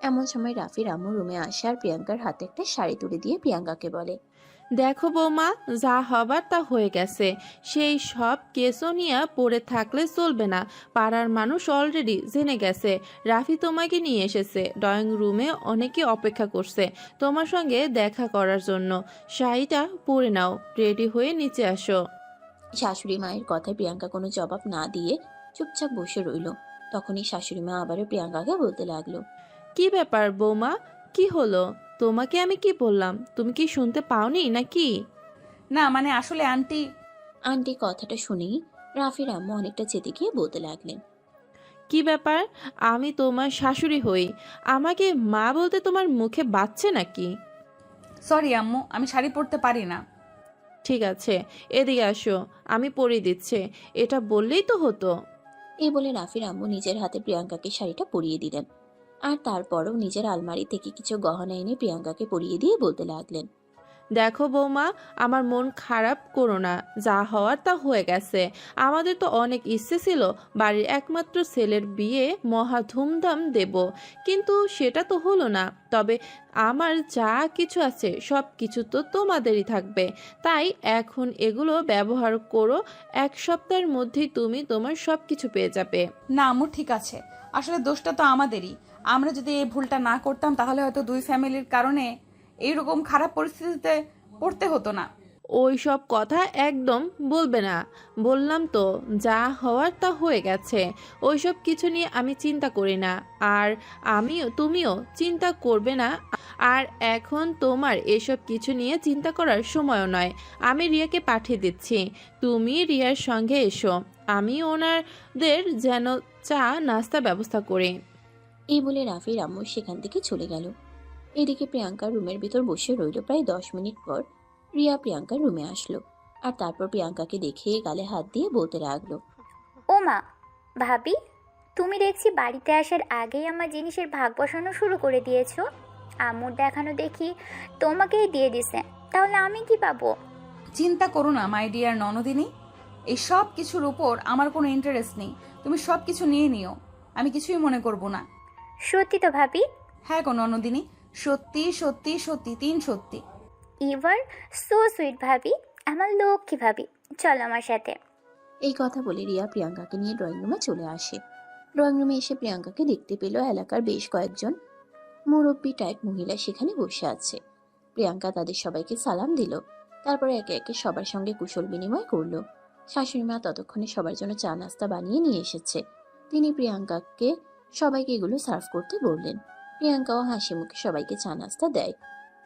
এমন সময় রাফির আম্মু রুমে আসে আর প্রিয়াঙ্কার হাতে একটা শাড়ি তুলে দিয়ে প্রিয়াঙ্কাকে বলে, দেখো বৌমা, যা হবার তা হয়ে গেছে। সেই সব কেসও নিয়ে পড়ে থাকলে চলবে না। পাড়ার মানুষ অলরেডি জেনে গেছে রাফি তোমাকে নিয়ে এসেছে। ড্রয়িং রুমে অনেকে অপেক্ষা করছে তোমার সঙ্গে দেখা করার জন্য। শাড়িটা পরে নাও, রেডি হয়ে নিচে আসো। শাশুড়ি মায়ের কথায় প্রিয়াঙ্কা কোনো জবাব না দিয়ে চুপচাপ বসে রইল। তখনই শাশুড়ি মা আবারও প্রিয়াঙ্কাকে বলতে লাগলো, কি ব্যাপার বৌমা, কি হলো? তোমাকে আমি কি বললাম, তুমি কি শুনতে পাওনি নাকি? না মানে আসলে আন্টি কথাটা শুনেই রাফির আম্মু অনেকটা চেতে গিয়ে বলতে লাগলেন, কি ব্যাপার? আমি তোমার শাশুড়ি হই, আমাকে মা বলতে তোমার মুখে বাজছে নাকি? সরি আম্মু, আমি শাড়ি পরতে পারি না। ঠিক আছে, এদিকে আসো, আমি পরিয়ে দিচ্ছি। এটা বললেই তো হতো। এই বলে রাফির আম্মু নিজের হাতে প্রিয়াঙ্কাকে শাড়িটা পরিয়ে দিলেন। আর তারপরও নিজের আলমারি থেকে কিছু গহনা এনে প্রিয়াঙ্কাকে পরিয়ে দিয়ে বলতে লাগলেন, দেখো বৌমা, আমার মন খারাপ করো না, যা হওয়ার তা হয়ে গেছে। আমাদের তো অনেক ইচ্ছে ছিল বাড়ির একমাত্র ছেলের বিয়ে মহা ধুমধাম দেব, কিন্তু সেটা তো হলো না। তবে আমার যা কিছু আছে সব কিছু তো তোমাদেরই থাকবে, তাই এখন এগুলো ব্যবহার করো। 1 সপ্তাহের মধ্যেই তুমি তোমার সব কিছু পেয়ে যাবে। না আম্মু, ঠিক আছে, আসলে দোষটা তো আমাদেরই। আমরা যদি এই ভুলটা না করতাম তাহলে হয়তো 2 ফ্যামিলির কারণে এইরকম খারাপ পরিস্থিতিতে পড়তে হতো না। ওই সব কথা একদম বলবে না, বললাম তো যা হওয়ার তা হয়ে গেছে। ওইসব কিছু নিয়ে আমি চিন্তা করি না, আর তুমিও চিন্তা করবে না। আর এখন তোমার এসব কিছু নিয়ে চিন্তা করার সময়ও নয়। আমি রিয়াকে পাঠিয়ে দিচ্ছি, তুমি রিয়ার সঙ্গে এসো, আমি ওনাদের যেন চা নাস্তা ব্যবস্থা করি। এই বলে রাফির আম্মু সেখান থেকে চলে গেল। এদিকে প্রিয়াঙ্কা রুমের ভিতর বসে রইল। প্রায় 10 মিনিট পর রিয়া প্রিয়াঙ্কার রুমে আসলো আর তারপর প্রিয়াঙ্কাকে দেখে গালে হাত দিয়ে বলতে লাগলো, ও মা, ভাবি, তুমি দেখছি বাড়িতে আসার আগেই আমার জিনিসের ভাগ বসানো শুরু করে দিয়েছো। আম্মুর দেখানো দেখি তোমাকেই দিয়ে দিছে, তাহলে আমি কি পাবো? চিন্তা করো না মাই ডিয়ার ননদিনী, এই সব কিছুর উপর আমার কোনো ইন্টারেস্ট নেই। তুমি সব কিছু নিয়ে নিও, আমি কিছুই মনে করব না। সত্যি তো ভাবি? হ্যাঁ গো ননদিনী, সত্যি সত্যি সত্যি 3 সত্যি। ইউ আর সো সুইট ভাবি, আমার লক্ষ্মী ভাবি, চলো আমার সাথে। এই কথা বলে রিয়া প্রিয়াঙ্কাকে নিয়ে ড্রয়িং রুমে চলে আসে। ড্রয়িং রুমে এসে প্রিয়াঙ্কাকে দেখতে পেল এলাকার বেশ কয়েকজন মুরব্বী টাইপ মহিলা সেখানে বসে আছে। প্রিয়াঙ্কা তাদের সবাইকে সালাম দিল, তারপরে একে একে সবার সঙ্গে কুশল বিনিময় করলো। শাশুড়ি মা ততক্ষণে সবার জন্য চা নাস্তা বানিয়ে নিয়ে এসেছে। তিনি প্রিয়াঙ্কাকে সবাইকে এগুলো সার্ভ করতে বললেন। প্রিয়াঙ্কাও হাসি মুখে সবাইকে চা নাস্তা দেয়।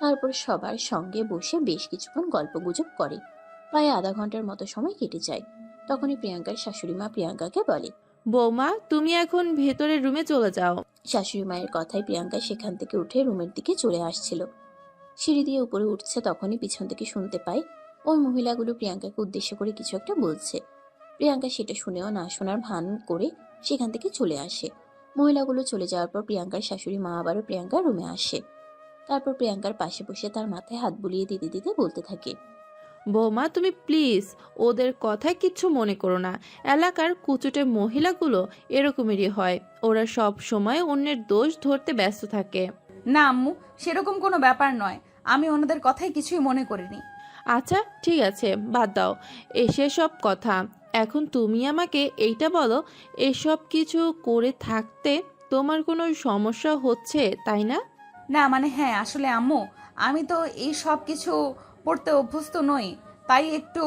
তারপর সবার সঙ্গে বসে বেশ কিছুক্ষণ গল্পগুজব করে। প্রায় আধা ঘন্টার মতো সময় কেটে যায়। তখনই প্রিয়াঙ্কার শাশুড়ি মা প্রিয়াঙ্কাকে বলে, বৌমা তুমি এখন ভেতরের রুমে চলে যাও। শাশুড়ি মায়ের কথায় প্রিয়াঙ্কা সেখান থেকে উঠে রুমের দিকে চলে আসছিল। সিঁড়ি দিয়ে উপরে উঠছে, তখনই পিছন থেকে শুনতে পায় ওই মহিলাগুলো প্রিয়াঙ্কাকে উদ্দেশ্য করে কিছু একটা বলছে। প্রিয়াঙ্কা সেটা শুনেও না শোনার ভান করে সেখান থেকে চলে আসে। মহিলাগুলো চলে যাওয়ার পর প্রিয়াঙ্কার শাশুড়ি মা আবারও প্রিয়াঙ্কার রুমে আসে। তারপর প্রিয়াঙ্কার পাশে বসে তার মাথায় হাত বুলিয়ে দিতে দিতে বলতে থাকে, বৌমা তুমি প্লিজ ওদের কথায় কিচ্ছু মনে করো না। এলাকার কুচুটে মহিলাগুলো এরকমেরই হয়, ওরা সব সময় অন্যের দোষ ধরতে ব্যস্ত থাকে। না আম্মু, সেরকম কোনো ব্যাপার নয়, আমি ওনাদের কথাই কিছুই মনে করিনি। আচ্ছা ঠিক আছে, বাদ দাও এসে সব কথা। এখন তুমি আমাকে এইটা বলো, এসব কিছু করে থাকতে তোমার কোনো সমস্যা হচ্ছে তাই না? না মানে হ্যাঁ, আসলে আম্মু আমি তো এই সব কিছু পড়তে অভ্যস্ত নই, তাই একটু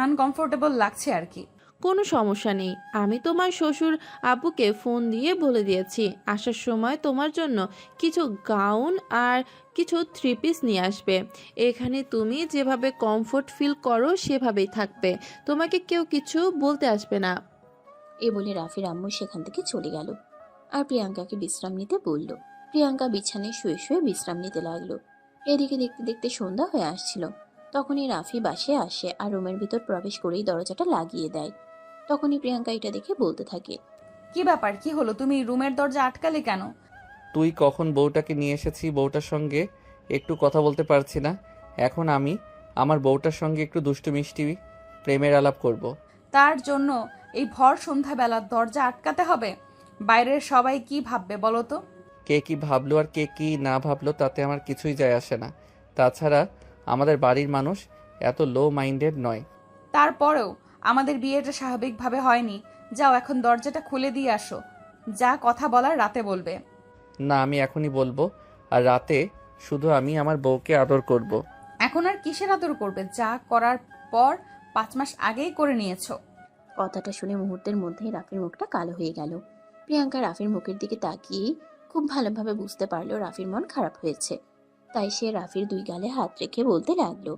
আনকমফোর্টেবল লাগছে আর কি। কোনো সমস্যা নেই, আমি তোমার শ্বশুর আব্বুকে ফোন দিয়ে বলে দিয়েছি আসার সময় তোমার জন্য কিছু গাউন আর কিছু থ্রি পিস নিয়ে আসবে। এখানে তুমি যেভাবে কমফোর্ট ফিল করো সেভাবেই থাকবে, তোমাকে কেউ কিছু বলতে আসবে না। এ বলে রাফির আম্মু সেখান থেকে চলে গেল আর প্রিয়াঙ্কাকে বিশ্রাম নিতে বলল। প্রিয়াঙ্কা বিছানায় শুয়ে শুয়ে বিশ্রাম নিতে লাগলো। এদিকে দেখতে দেখতে সন্ধ্যা হয়ে আসছিল। তখনই রাফি বাসে আসে আর রুমের ভিতর প্রবেশ করেই দরজাটা লাগিয়ে দেয়। তখনই প্রিয়াঙ্কা এটা দেখে বলতে থাকে, কি ব্যাপার, কি হলো, তুমি রুমের দরজা আটকালে কেন? তুই কখন বউটাকে নিয়ে এসেছি, বউটার সঙ্গে একটু কথা বলতে পারছি না। এখন আমি আমার বউটার সঙ্গে একটু দুষ্টু মিষ্টি প্রেমের আলাপ করব। তার জন্য এই ভর সন্ধ্যাবেলার দরজা আটকাতে হবে? বাইরের সবাই কি ভাববে বলো তো? কে কি ভাবলো আর কে কি না ভাবলো তাতে আমার কিছুই যায় আসে না। তাছাড়া আমাদের বাড়ির মানুষ এত লো মাইন্ডেড নয়। তারপরেও আমাদের বিয়েটা স্বাভাবিকভাবে হয়নি। যাও এখন দরজাটা খুলে দিয়ে আসো, যা কথা বলার রাতে বলবে। না, আমি এখনই বলবো, আর রাতে শুধু আমি আমার বউকে আদর করব। এখন আর কিসের আদর করবে? যা করার পর 5 মাস আগেই করে নিয়েছো। কথাটা শুনে মুহূর্তের মধ্যেই রাফির মুখটা কালো হয়ে গেল। প্রিয়াঙ্কা রাফির মুখের দিকে তাকিয়ে খুব ভালোভাবে বুঝতে পারলো রাফির মন খারাপ হয়েছে। তাই সে রাফির 2 গালে হাত রেখে বলতে লাগলো,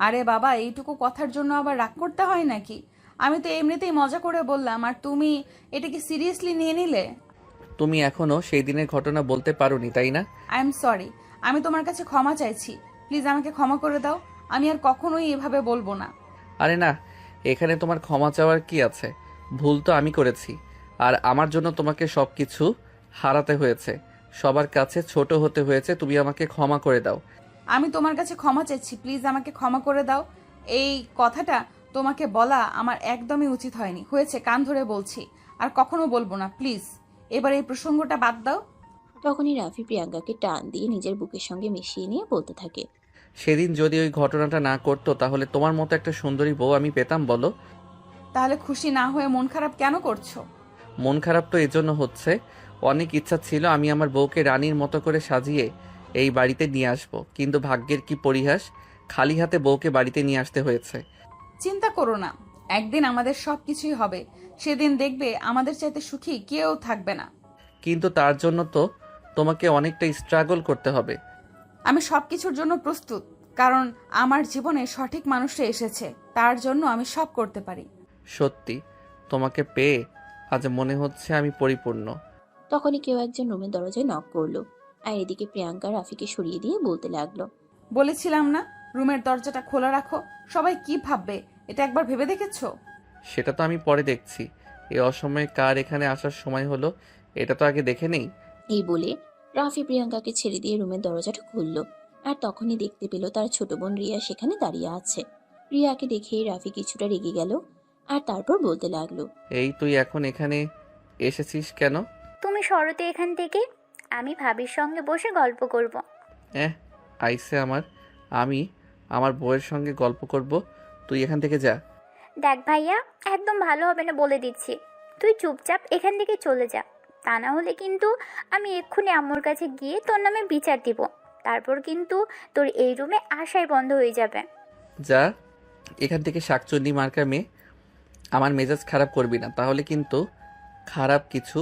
আরে বাবা, এইটুকু কথার জন্য আবার রাগ করতে হয় নাকি? আমি তো এমনিতেই মজা করে বললাম, আর তুমি এটাকে সিরিয়াসলি নিয়ে নিলে। তুমি এখনো সেই দিনের ঘটনা বলতে পারোনি তাই না? আই এম সরি, আমি তোমার কাছে ক্ষমা চাইছি, প্লিজ আমাকে ক্ষমা করে দাও। আমি আর কখনোই এভাবে বলবো না। আরে না, এখানে তোমার ক্ষমা চাওয়ার কি আছে? ভুল তো আমি করেছি, আর আমার জন্য তোমাকে সব কিছু হারাতে হয়েছে, সবার কাছে ছোট হতে হয়েছে। তুমি আমাকে ক্ষমা করে দাও। আমি তোমার কাছে ক্ষমা চাইছি, প্লিজ আমাকে ক্ষমা করে দাও। এই কথাটা তোমাকে বলা আমার একদমই উচিত হয়নি। হয়েছে, কান ধরে বলছি, আর কখনো বলবো না, প্লিজ এবার এই প্রসঙ্গটা বাদ দাও। তখনই রাফি প্রিয়াঙ্কাকে টান দিয়ে নিজের বুকের সঙ্গে মিশিয়ে নিয়ে বলতে থাকে, সেদিন যদি ওই ঘটনাটা না করতো তাহলে তোমার মতো একটা সুন্দরী বউ আমি পেতাম বলো? তাহলে খুশি না হয়ে মন খারাপ কেন করছো? মন খারাপ তো এজন্য হচ্ছে, অনেক ইচ্ছা ছিল আমি আমার বউকে রানীর মতো করে সাজিয়ে এই বাড়িতে নিয়ে আসব, কিন্তু ভাগ্যের কি পরিহাস, খালি হাতে বউকে বাড়িতে নিয়ে আসতে হয়েছে। চিন্তা করো না, একদিন আমাদের সব কিছুই হবে। সেদিন দেখবে আমাদের চাইতে সুখী কেউ থাকবে না। কিন্তু তার জন্য তো তোমাকে অনেকটা স্ট্রাগল করতে হবে। আমি সবকিছুর জন্য প্রস্তুত, কারণ আমার জীবনে সঠিক মানুষটা এসেছে, তার জন্য আমি সব করতে পারি। সত্যি, তোমাকে পেয়ে আজ মনে হচ্ছে আমি পরিপূর্ণ। তখনই কেউ একজন রুমের দরজায় নক করলো আর এদিকে প্রিয়াঙ্কা রাফিকে সরিয়ে দিয়ে বলতে লাগলো, বলেছিলাম না রুমের দরজাটা খোলা রাখো, সবাই কি ভাববে এটা একবার ভেবে দেখেছো? সেটা তো আমি পরে দেখছি, এই অসময়ে কার এখানে আসার সময় হলো এটা তো আগে দেখে নেই। এই বলে রাফি প্রিয়াঙ্কাকে ছেড়ে দিয়ে রুমের দরজাটা খুললো আর তখনই দেখতে পেল তার ছোট বোন রিয়া সেখানে দাঁড়িয়ে আছে। রিয়াকে দেখেই রাফি কিছুটা রেগে গেল আর তারপর বলতে লাগলো, এই তুই এখন এখানে এসেছিস কেন? তুমি সরতে এখান থেকে, আমি ভাবির সঙ্গে বসে গল্প করব। আইসে আমার, আমি আমার বউয়ের সঙ্গে গল্প করব, তুই এখান থেকে যা। দেখ ভাইয়া, একদম ভালো হবে না বলে দিচ্ছি। তুই চুপচাপ এখান থেকে চলে যা, তা না হলে কিন্তু আমি এক্ষুনি আম্মুর কাছে গিয়ে তোর নামে বিচার দিব। তারপর কিন্তু তোর এই রুমে আসাই বন্ধ হয়ে যাবে। যা এখান থেকে, শাকচুন্নি মার্কা মেয়ে। আমার মেজাজ খারাপ করবি না, তাহলে কিন্তু খারাপ কিছু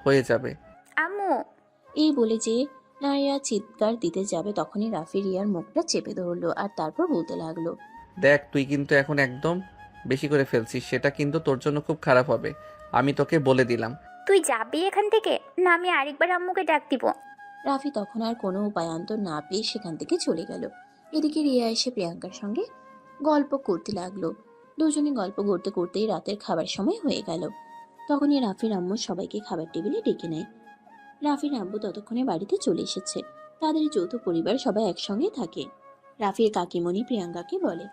হয়ে যাবে। আম্মু! এই বলে যে নারিয়া চিৎকার দিতে যাবে তখনই রাফি রিয়ার মুখটা চেপে ধরলো আর তারপর বলতে লাগলো, দেখ তুই কিন্তু এখন একদম বেশি করে ফেলছিস, সেটা কিন্তু তোর জন্য খুব খারাপ হবে, আমি তোকে বলে দিলাম। তুই যাবি এখান থেকে, না আমি আরেকবার আম্মুকে ডাক দিব। রাফি তখন আর কোনো উপায়ান্তর না পেয়ে সেখান থেকে চলে গেল। এদিকে রিয়া এসে প্রিয়াঙ্কার সঙ্গে গল্প করতে লাগলো। দুজনে গল্প করতে করতেই রাতের খাবার সময় হয়ে গেল। তখনই রাফির আম্মু সবাইকে খাবার টেবিলে ডেকে নেয়। রাফির আব্বু ততক্ষণে বাড়িতে চলে এসেছে। তাদের যৌথ পরিবার সবাই একসঙ্গে থাকে। রাফির কাকিমণি প্রিয়াঙ্কাকে বলে,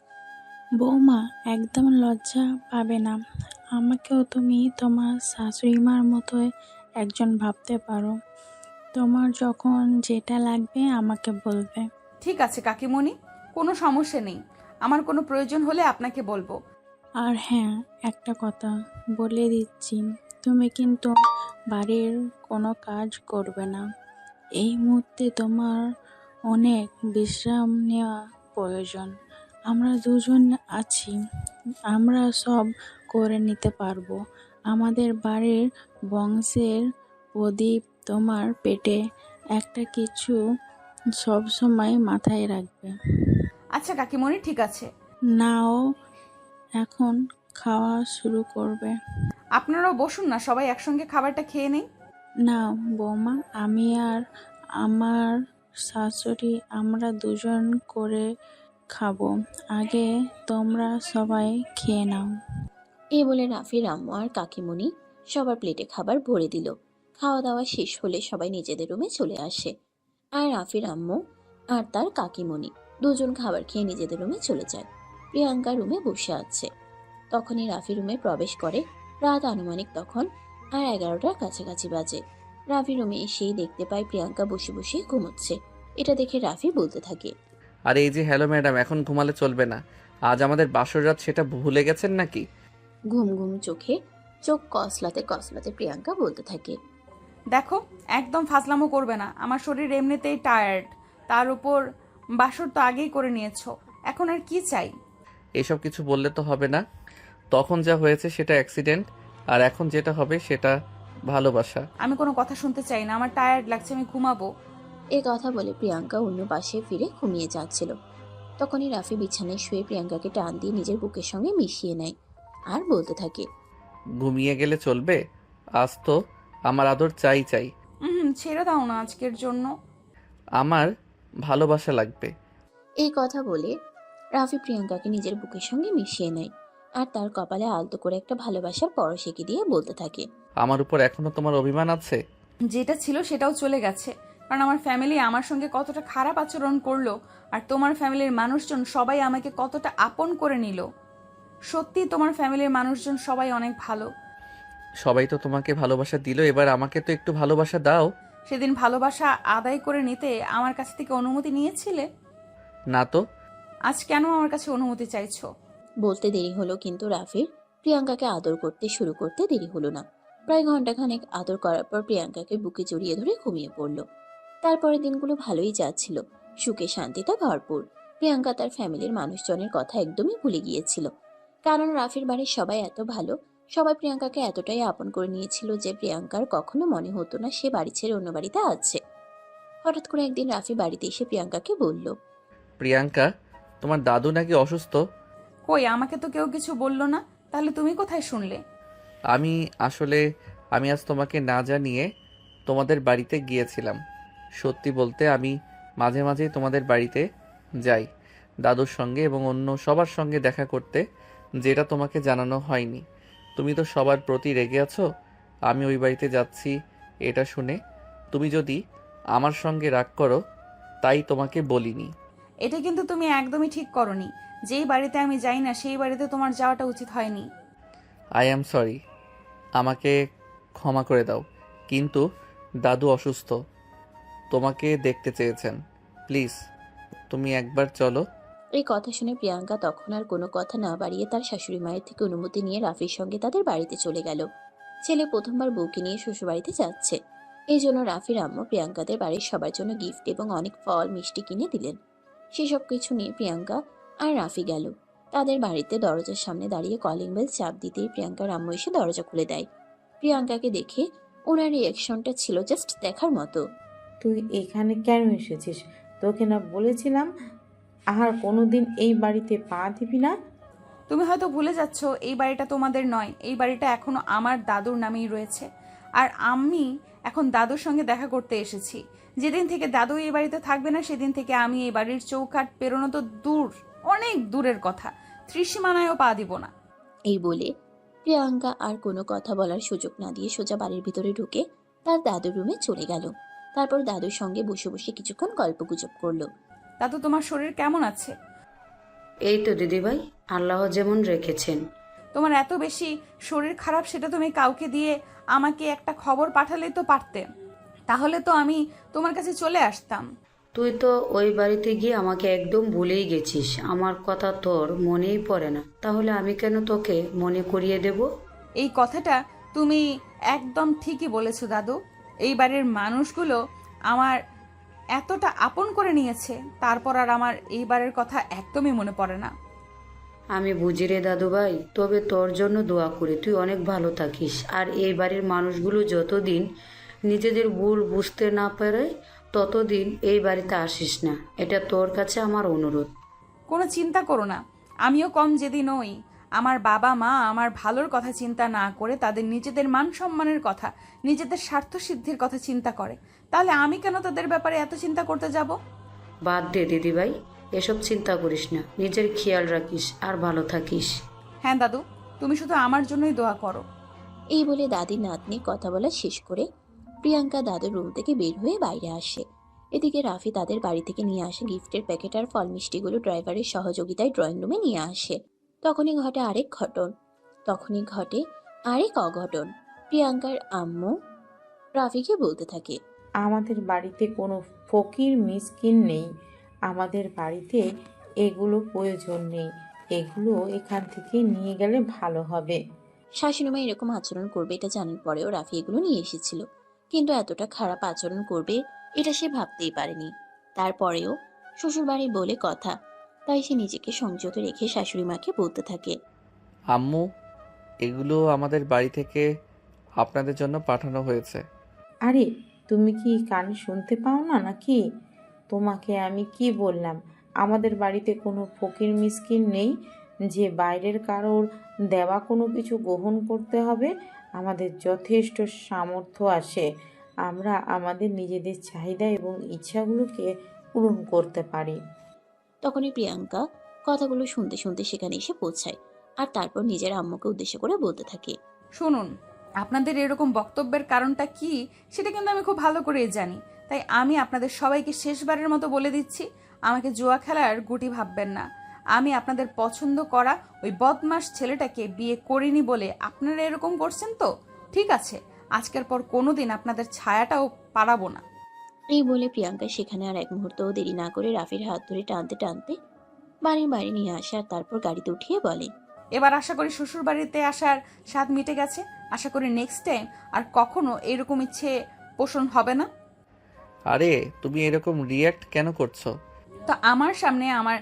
বৌমা, একদম লজ্জা পাবে না। আমাকেও তুমি তোমার শাশুড়ি মার মতো একজন ভাবতে পারো। তোমার যখন যেটা লাগবে আমাকে বলবে। ঠিক আছে কাকিমণি, কোনো সমস্যা নেই। আমার কোনো প্রয়োজন হলে আপনাকে বলবো। আর হ্যাঁ, একটা কথা বলে দিচ্ছি, তুমি কিন্তু বাড়ির কোনো কাজ করবে না। এই মুহূর্তে তোমার অনেক বিশ্রাম নেওয়া প্রয়োজন। আমরা দুজন আছি, আমরা সব করে নিতে পারবো। আমাদের বাড়ির বংশের প্রদীপ তোমার পেটে একটা কিছু সব সময় মাথায় রাখবে। আচ্ছা কাকিমণি, ঠিক আছে। নাও এখন খাওয়া শুরু করবে। আপনারাও বসুন না, সবাই একসঙ্গে খাবারটা খেয়ে নেই। না বৌমা, আমি আর আমার শাশুড়ি আমরা দুজন করে খাবো। আগে তোমরা সবাই খেয়ে নাও। এই বলে রাফির আম্মু আর কাকিমণি সবার প্লেটে খাবার ভরে দিল। খাওয়া দাওয়া শেষ হলে সবাই নিজেদের রুমে চলে আসে। আর রাফির আম্মু আর তার কাকিমণি দুজন খাবার খেয়ে নিজেদের রুমে চলে যায়। প্রিয়াঙ্কা রুমে বসে আছে। তখনই রাফি রুমে প্রবেশ করে। রাত আনুমানিক তখন আর 11টার কাছাকাছি বাজে। রাফি রুমে এসেই দেখতে পায় প্রিয়াঙ্কা বসে বসে ঘুমোচ্ছে। এটা দেখে রাফি বলতে থাকে, আর এই যে হ্যালো ম্যাডাম, এখন ঘুমালে চলবে না, আজ আমাদের বাসর রাত, সেটা ভুলে গেছেন নাকি? ঘুম ঘুম চোখে চোখ কসলাতে কসলাতে প্রিয়াঙ্কা বলতে থাকে, দেখো, একদম ফাজলামো করবে না। আমার শরীর এমনিতেই টায়ার্ড, তার উপর বাসর তো আগেই করে নিয়েছো, এখন আর কি চাই? এসব কিছু বললে তো হবে না। তখন যা হয়েছে সেটা অ্যাক্সিডেন্ট, আর এখন যেটা হবে সেটা ভালোবাসা। আমি কোনো কথা শুনতে চাই না, আমার টায়ার্ড লাগছে, আমি ঘুমাবো। এ কথা বলে প্রিয়াঙ্কা অন্য পাশে ফিরে ঘুমিয়ে যাচ্ছিল। তখনই রাফি বিছানায় শুয়ে প্রিয়াঙ্কাকে টান দিয়ে নিজের বুকের সঙ্গে মিশিয়ে নেয় আর বলতে থাকে, ঘুমিয়ে গেলে চলবে? আজ তো আমার আদর চাই চাই। ছেড়ে দাও না আজকের জন্য। আমার ভালোবাসা লাগবে। এই কথা বলে রাফি প্রিয়াঙ্কাকে নিজের বুকের সঙ্গে মিশিয়ে নেয় আর তার কপালে আলতো করে একটা ভালোবাসার পরশ এঁকে দিয়ে বলতে থাকে, আমার উপর এখনো তোমার অভিমান আছে? যেটা ছিল সেটাও চলে গেছে, কারণ আমার ফ্যামিলি আমার সঙ্গে কতটা খারাপ আচরণ করলো, আর তোমার ফ্যামিলির মানুষজন সবাই আমাকে কতটা আপন করে নিল। সত্যি তোমার ফ্যামিলির মানুষজন সবাই অনেক ভালো। সবাই তো তোমাকে ভালোবাসা দিল, এবার আমাকে তো একটু ভালোবাসা দাও। সেদিন ভালোবাসা আদায় করে নিতে আমার কাছ থেকে অনুমতি নিয়েছিলে? না তো। আজ কেন আমার কাছে অনুমতি চাইছো? বলতে দেরি হলো, কিন্তু রাফির প্রিয়াঙ্কাকে আদর করতে শুরু করতে দেরি হলো না। প্রায় ঘন্টাখানেক আদর করার পর প্রিয়াঙ্কাকে বুকে জড়িয়ে ধরে ঘুমিয়ে পড়ল। তারপরের দিনগুলো ভালোই যাচ্ছিল, সুখে শান্তিতে ভরপুর। প্রিয়াঙ্কা তার ফ্যামিলির মানুষজনের কথা একদমই ভুলে গিয়েছিল, কারণ রাফির বাড়ির সবাই এত ভালো। সবাই প্রিয়াঙ্কাকে এতটাই আপন করে নিয়েছিল যে প্রিয়াঙ্কার কখনো মনে হতো না সে বাড়ি ছেড়ে অন্য বাড়িতে আছে। হঠাৎ করে একদিন রাফি বাড়িতে এসে প্রিয়াঙ্কাকে বলল, প্রিয়াঙ্কা, তোমার দাদু নাকি অসুস্থ? কই, আমাকে তো কেউ কিছু বললো না, তাহলে তুমি কোথায় শুনলে? আমি আজ তোমাকে না জানিয়ে তোমাদের বাড়িতে গিয়েছিলাম। সত্যি বলতে আমি মাঝে মাঝেই তোমাদের বাড়িতে যাই দাদুর সঙ্গে এবং অন্য সবার সঙ্গে দেখা করতে, যেটা তোমাকে জানানো হয়নি। তুমি তো সবার প্রতি রেগে আছো। আমি ওই বাড়িতে যাচ্ছি এটা শুনে তুমি যদি আমার সঙ্গে রাগ করো, তাই তোমাকে বলিনি। এটা কিন্তু তুমি একদমই ঠিক করনি। যেই বাড়িতে আমি যাই না সেই বাড়িতে তোমার যাওয়াটা উচিত হয়নি। আই অ্যাম সরি, আমাকে ক্ষমা করে দাও। কিন্তু দাদু অসুস্থ, তোমাকে দেখতে চেয়েছেন। প্লিজ তুমি একবার চলো। এই কথা শুনে প্রিয়াঙ্কা তখন আর কোনো কথা না বাড়িয়ে তার শাশুড়ি মায়ের থেকে অনুমতি নিয়ে রাফির সঙ্গে তাদের বাড়িতে চলে গেল। ছেলে প্রথমবার বউকে নিয়ে শ্বশুরবাড়িতে যাচ্ছে, এই জন্য রাফির আম্মু প্রিয়াঙ্কাদের বাড়ির সবার জন্য গিফট এবং অনেক ফল মিষ্টি কিনে দিলেন। সেসব কিছু নিয়ে প্রিয়াঙ্কা আর রাফি গেল তাদের বাড়িতে। দরজার সামনে দাঁড়িয়ে কলিং বেল চাপ দিতেই প্রিয়াঙ্কার আম্মু এসে দরজা খুলে দেয়। প্রিয়াঙ্কাকে দেখে ওনার রিয়াকশনটা ছিল জাস্ট দেখার মতো। তুই এখানে কেন এসেছিস? তোকে না বলেছিলাম আর কোনোদিন এই বাড়িতে পা দিবি না? তুমি হয়তো ভুলে যাচ্ছ এই বাড়িটা তোমাদের নয়, এই বাড়িটা এখনো আমার দাদুর নামেই রয়েছে। আর আমি এখন দাদুর সঙ্গে দেখা করতে এসেছি। যেদিন থেকে দাদু এই বাড়িতে থাকবে না সেদিন থেকে আমি এই বাড়ির চৌকাঠ পেরোনো তো দূর, অনেক দূরের কথা, ত্রিসীমানায়ও পা দিব না। এই বলে প্রিয়াঙ্কা আর কোনো কথা বলার সুযোগ না দিয়ে সোজা বাড়ির ভিতরে ঢুকে তার দাদুর রুমে চলে গেল। তারপর দাদুর সঙ্গে বসে বসে কিছুক্ষণ গল্পগুজব করলো। দাদু, তোমার শরীর কেমন আছে? এই তো দিদিভাই, আল্লাহ যেমন রেখেছেন। তোমার এত বেশি শরীর খারাপ সেটা তুমি কাউকে দিয়ে আমাকে একটা খবর পাঠালেই তো পারতে, তাহলে তো আমি তোমার কাছে চলে আসতাম। তুই তো ওই বাড়িতে গিয়ে আমাকে একদম ভুলেই গেছিস, আমার কথা তোর মনেই পড়ে না, তাহলে আমি কেন তোকে মনে করিয়ে দেব? এই কথাটা তুমি একদম ঠিকই বলেছো দাদু। এই বাড়ির মানুষগুলো আমার এতটা আপন করে নিয়েছে, তারপর আর আমার এই বাড়ির কথা একদমই মনে পড়ে না। আমি বুঝি রে দাদু ভাই, তবে তোর জন্য দোয়া করি তুই অনেক ভালো থাকিস। আর এই বাড়ির মানুষগুলো যতদিন নিজেদের ভুল বুঝতে না পারে ততদিন এই বাড়িতে আসিস না, এটা তোর কাছে আমার অনুরোধ। কোনো চিন্তা করো না, আমিও কম জেদি নই। আমার বাবা মা আমার ভালোর কথা চিন্তা না করে তাদের নিজেদের মান সম্মানের কথা, নিজেদের স্বার্থ সিদ্ধির কথা চিন্তা করে, তাহলে আমি কেন তাদের ব্যাপারে এত চিন্তা করতে যাব? বাদ দে দিদিভাই, এসব চিন্তা করিস না, নিজের খেয়াল রাখিস আর ভালো থাকিস। হ্যাঁ দাদু, তুমি শুধু আমার জন্যই দোয়া করো। এই বলে দাদি নাতনি কথা বলা শেষ করে প্রিয়াঙ্কা দাদুর রুম থেকে বের হয়ে বাইরে আসে। এদিকে রাফি তাদের বাড়ি থেকে নিয়ে আসে গিফটের প্যাকেট আর ফল মিষ্টিগুলো ড্রাইভারের সহযোগিতায় ড্রয়িং রুমে নিয়ে আসে। তখনই ঘটে আরেক অঘটন। প্রিয়াঙ্কার আম্মু রাফিকে বলতে থাকে, আমাদের বাড়িতে কোনো ফকির মিসকিন নেই, আমাদের বাড়িতে এগুলো প্রয়োজন নেই, এগুলো এখান থেকে নিয়ে গেলে ভালো হবে। শাশুড়িমা এরকম আচরণ করবে এটা জানার পরেও রাফি এগুলো নিয়ে এসেছিল, কিন্তু এতটা খারাপ আচরণ করবে এটা সে ভাবতেই পারেনি। তারপরেও শ্বশুরবাড়ি বলে কথা, তাই সে নিজেকে সংযত রেখে শাশুড়ি মাকে বলতে থাকে, আম্মু, এগুলো আমাদের বাড়ি থেকে আপনাদের জন্য পাঠানো হয়েছে। আরে তুমি কি কানে শুনতে পাও না নাকি? তোমাকে আমি কি বললাম? আমাদের বাড়িতে কোনো ফকির মিসকিন নেই যে বাইরের কারোর দেওয়া কোনো কিছু গ্রহণ করতে হবে। আমাদের যথেষ্ট সামর্থ্য আছে, আমরা আমাদের নিজেদের চাহিদা এবং ইচ্ছাগুলোকে পূরণ করতে পারি। তখনই প্রিয়াঙ্কা কথাগুলো শুনতে শুনতে সেখানে এসে পৌঁছায় আর তারপর নিজের আম্মুকে উদ্দেশ্য করে বলতে থাকে, শুনুন, আপনাদের এরকম বক্তব্যের কারণটা কি সেটা কিন্তু আমি খুব ভালো করেই জানি, তাই আমি আপনাদের সবাইকে শেষবারের মতো বলে দিচ্ছি, আমাকে জুয়া খেলার গুটি ভাববেন না। আমি আপনাদের পছন্দ করা ওই বদমাস ছেলেটাকে বিয়ে করিনি বলে আপনারা এরকম করছেন তো? ঠিক আছে, আজকের পর কোনোদিন আপনাদের ছায়াটাও পারাবো না। এই বলে প্রিয়াঙ্কা সেখানে আর এক মুহূর্তও দেরি না করে রাফির হাত ধরে টানতে টানতে বাড়ির বাইরে নিয়ে আসে আর তারপর গাড়িতে উঠিয়ে বলে, এবার আশা করি শ্বশুর বাড়িতে আসার স্বাদ মিটে গেছে। আশা করি নেক্সট টাইম আর কখনো এরকম ইচ্ছে পোষণ হবে না। আরে তুমি এরকম রিয়্যাক্ট কেন করছো? তো আমার সামনে আমার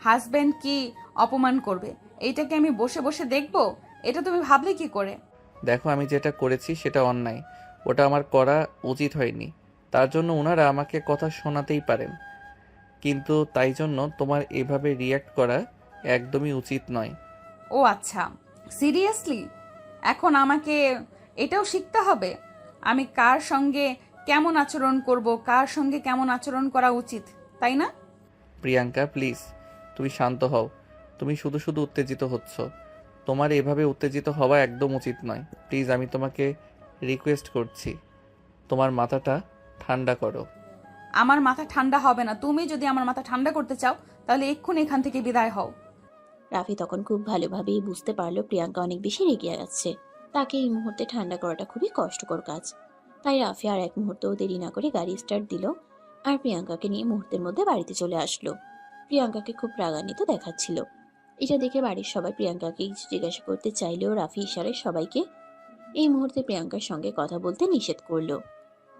হাজব্যান্ড কি অপমান করবে এইটাকে আমি বসে বসে দেখবো? এটা তুমি ভাবলে কি করে? দেখো, আমি যেটা করেছি সেটা অন্যায়, ওটা আমার করা উচিত হয়নি। তার জন্য ওনারা আমাকে কথা শোনাতেই পারেন, কিন্তু তাই জন্য তোমার এভাবে রিয়্যাক্ট করা একদমই উচিত নয়। ও আচ্ছা, সিরিয়াসলি এখন আমাকে এটাও শিখতে হবে আমি কার সঙ্গে কেমন আচরণ করব, কার সঙ্গে কেমন আচরণ করা উচিত, তাই না? প্রিয়াঙ্কা প্লিজ, তুমি শান্ত হও। তুমি শুধু শুধু উত্তেজিত হচ্ছ, তোমার এভাবে উত্তেজিত হওয়া একদম উচিত নয়। প্লিজ, আমি তোমাকে রিকোয়েস্ট করছি, তোমার মাথাটা ঠান্ডা করো। আমার মাথা ঠান্ডা হবে না। তুমি যদি আমার মাথা ঠান্ডা করতে চাও তাহলে এক্ষুনি এখান থেকে বিদায় হও। রাফি তখন খুব ভালোভাবেই বুঝতে পারলো প্রিয়াঙ্কা অনেক বেশি রেগে যাচ্ছে, তাকে এই মুহূর্তে ঠান্ডা করাটা খুবই কষ্টকর কাজ। তাই রাফি আর এক মুহূর্তও দেরি না করে গাড়ি স্টার্ট দিল আর প্রিয়াঙ্কাকে নিয়ে মুহূর্তের মধ্যে বাড়িতে চলে আসলো। প্রিয়াঙ্কাকে খুব রাগান্বিত দেখাচ্ছিল। এটা দেখে বাড়ির সবাই প্রিয়াঙ্কাকে কিছু জিজ্ঞাসা করতে চাইলেও রাফি ইশারায় সবাইকে এই মুহূর্তে প্রিয়াঙ্কার সঙ্গে কথা বলতে নিষেধ করলো।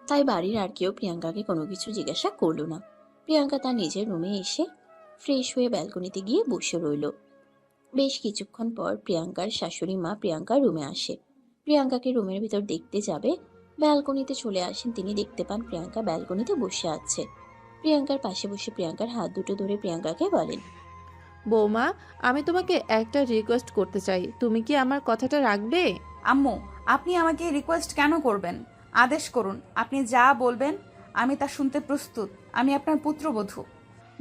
তাই বাড়ির আর কেউ প্রিয়াঙ্কাকে কোনো কিছু জিজ্ঞাসা করলো না। প্রিয়াঙ্কা তার নিজের রুমে এসে ফ্রেশ হয়ে ব্যালকনিতে গিয়ে বসে রইল। বেশ কিছুক্ষণ পর প্রিয়াঙ্কার শাশুড়ি মা প্রিয়াঙ্কার রুমে আসে। প্রিয়াঙ্কাকে রুমের ভিতর দেখতে যাবে, ব্যালকনিতে চলে আসেন তিনি। দেখতে পান প্রিয়াঙ্কা ব্যালকনিতে বসে আছে। প্রিয়াঙ্কার পাশে বসে প্রিয়াঙ্কার হাত দুটো ধরে প্রিয়াঙ্কাকে বলেন, বৌমা, আমি তোমাকে একটা রিকোয়েস্ট করতে চাই, তুমি কি আমার কথাটা রাখবে? আম্মু, আপনি আমাকে রিকোয়েস্ট কেন করবেন? আদেশ করুন, আপনি যা বলবেন আমি তা শুনতে প্রস্তুত। আমি আপনার পুত্রবধূ।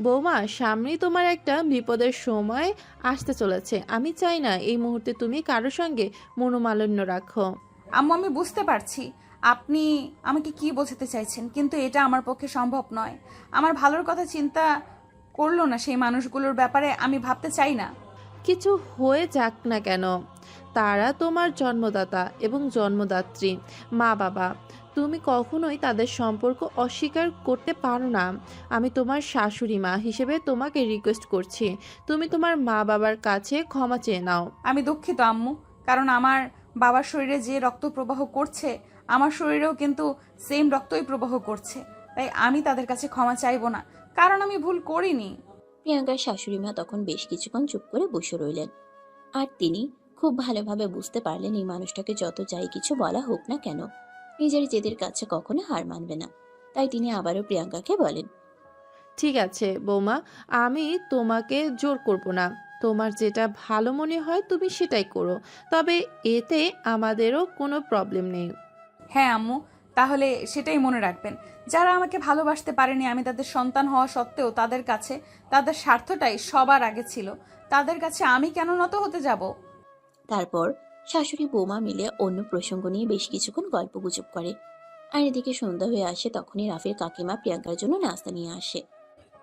বৌমা, সামনেই তোমার একটা বিপদের সময় আসতে চলেছে। আমি চাই না এই মুহূর্তে তুমি কারোর সঙ্গে মনোমালিন্য রাখো। আম্মু, আমি বুঝতে পারছি আপনি আমাকে কি বোঝাতে চাইছেন, কিন্তু এটা আমার পক্ষে সম্ভব নয়। আমার ভালোর কথা চিন্তা করলো না সেই মানুষগুলোর ব্যাপারে আমি ভাবতে চাই না। কিছু হয়ে যাক না কেন, তারা তোমার জন্মদাতা এবং জন্মদাত্রী, মা বাবা। তুমি কখনোই তাদের সম্পর্ক অস্বীকার করতে পারো না। আমি তোমার শাশুড়ি মা হিসেবে তোমাকে রিকোয়েস্ট করছি, তুমি তোমার মা বাবার কাছে ক্ষমা চেয়ে নাও। আমি দুঃখিত আম্মু, কারণ আমার বাবার শরীরে যে রক্ত প্রবাহ করছে আমার শরীরেও কিন্তু সেম রক্তই প্রবাহ করছে। তাই আমি তাদের কাছে ক্ষমা চাইবো না, কারণ আমি ভুল করিনি। প্রিয়াঙ্কার শাশুড়ি মা তখন বেশ কিছুক্ষণ চুপ করে বসে রইলেন। আর তিনি খুব ভালোভাবে বুঝতে পারলেন এই মানুষটাকে যত যাই কিছু বলা হোক না কেন, নিজের জেদের কাছে কখনো হার মানবে না। তাই তিনি আবারও প্রিয়াঙ্কাকে বলেন, ঠিক আছে বৌমা, আমি তোমাকে জোর করব না। তোমার যেটা ভালো মনে হয় তুমি সেটাই করো, তবে এতে আমাদেরও কোনো প্রবলেম নেই। হ্যাঁ আম্মু, তাহলে সেটাই মনে রাখবেন। যারা আমাকে ভালোবাসতে পারেনি, আমি তাদের সন্তান হওয়া সত্ত্বেও তাদের কাছে তাদের স্বার্থটাই সবার আগে ছিল। তাদের কাছে আমি কেন নত হতে যাব? তারপর শাশুড়ি বৌমা মিলে অন্য প্রসঙ্গ নিয়ে বেশ কিছুক্ষণ গল্প গুজব করে। আর এদিকে সন্ধ্যা হয়ে আসে, তখনই রাফির কাকিমা প্রিয়াঙ্কার জন্য নাস্তা নিয়ে আসে।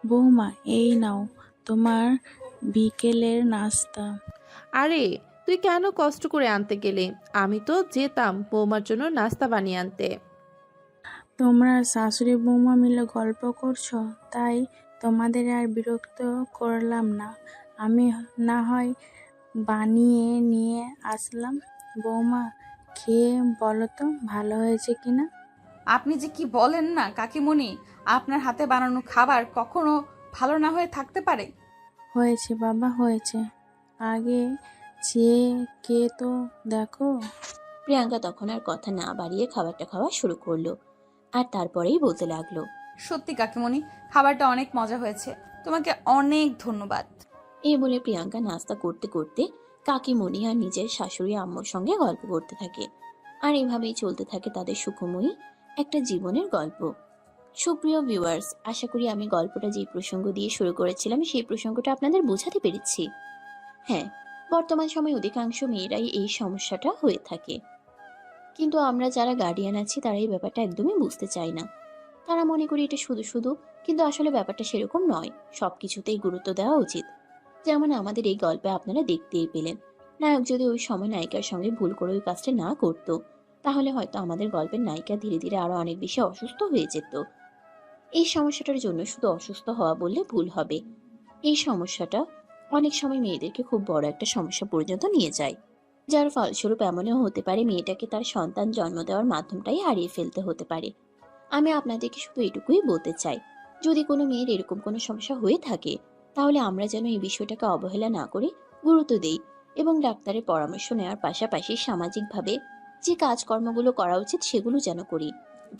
বৌমা, এই নাও তোমার বিকেলের নাস্তা। আরে তুই কেন কষ্ট করে আনতে গেলে? আমি তো যেতাম বৌমার জন্য নাস্তা বানিয়ে আনতে। তোমরা শাশুড়ি বৌমা মিলে গল্প করছো, তাই তোমাদের আর বিরক্ত করলাম না। আমি না হয় বানিয়ে নিয়ে আসলাম। বৌমা, খেয়ে বলো তো ভালো হয়েছে কিনা। আপনি যে কি বলেন না কাকিমণি, আপনার হাতে বানানো খাবার কখনো ভালো না হয়ে থাকতে পারে? হয়েছে বাবা, হয়েছে। আগে চেয়ে কে তো দেখো। প্রিয়াঙ্কা তখন আর কথা না বাড়িয়ে খাবারটা খাওয়া শুরু করলো। আর তারপরেই বলতে লাগলো, সত্যি কাকিমণি, খাবারটা অনেক মজা হয়েছে, তোমাকে অনেক ধন্যবাদ। এই বলে প্রিয়াঙ্কা নাস্তা করতে করতে কাকিমণি আর নিজের শাশুড়ি আম্মুর সঙ্গে গল্প করতে থাকে। আর এভাবেই চলতে থাকে তাদের সুখময়ী একটা জীবনের গল্প। সুপ্রিয় ভিউয়ার্স, আশা করি আমি গল্পটা যে প্রসঙ্গ দিয়ে শুরু করেছিলাম সেই প্রসঙ্গটা আপনাদের বোঝাতে পেরেছি। হ্যাঁ, বর্তমান সময়ে অধিকাংশ মেয়েরাই এই সমস্যাটা হয়ে থাকে, কিন্তু আমরা যারা গার্ডিয়ান আছি তারা এই ব্যাপারটা একদমই বুঝতে চাই না। তারা মনে করি এটা শুধু শুধু, কিন্তু আসলে ব্যাপারটা সেরকম নয়। সবকিছুতেই গুরুত্ব দেওয়া উচিত। যেমন আমাদের এই গল্পে আপনারা দেখতেই পেলেন, নায়ক যদি ওই সময় নায়িকার সঙ্গে ভুল করে ওই কাজটা না করতো, তাহলে হয়তো আমাদের গল্পের নায়িকা ধীরে ধীরে আরো অনেক বেশি অসুস্থ হয়ে যেত। এই সমস্যাটার জন্য শুধু অসুস্থ হওয়া বললে ভুল হবে। এই সমস্যাটা অনেক সময় মেয়েদেরকে খুব বড় একটা সমস্যা পর্যন্ত নিয়ে যায়, যার ফলস্বরূপ এমনও হতে পারে মেয়েটাকে তার সন্তান জন্ম দেওয়ার মাধ্যমটাই হারিয়ে ফেলতে হতে পারে। আমি আপনাদেরকে শুধু এটুকুই বলতে চাই, যদি কোনো মেয়ের এরকম কোনো সমস্যা হয়ে থাকে, তাহলে আমরা যেন এই বিষয়টাকে অবহেলা না করে গুরুত্ব দেই এবং ডাক্তারের পরামর্শ নেওয়ার পাশাপাশি সামাজিকভাবে যে কাজকর্মগুলো করা উচিত সেগুলো যেন করি।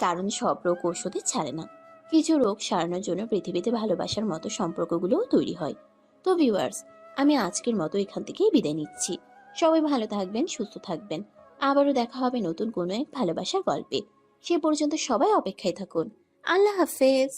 কারণ সব রোগ ওষুধে ছাড়ে না। কিছু রোগ সারানোর জন্য পৃথিবীতে ভালোবাসার মতো সম্পর্কগুলোও তৈরি হয়। তো ভিউয়ার্স, আমি আজকের মতো এখান থেকেই বিদায় নিচ্ছি। সবাই ভালো থাকবেন, সুস্থ থাকবেন। আবারও দেখা হবে নতুন কোনো এক ভালোবাসার গল্পে। সে পর্যন্ত সবাই অপেক্ষায় থাকুন। আল্লাহ হাফেজ।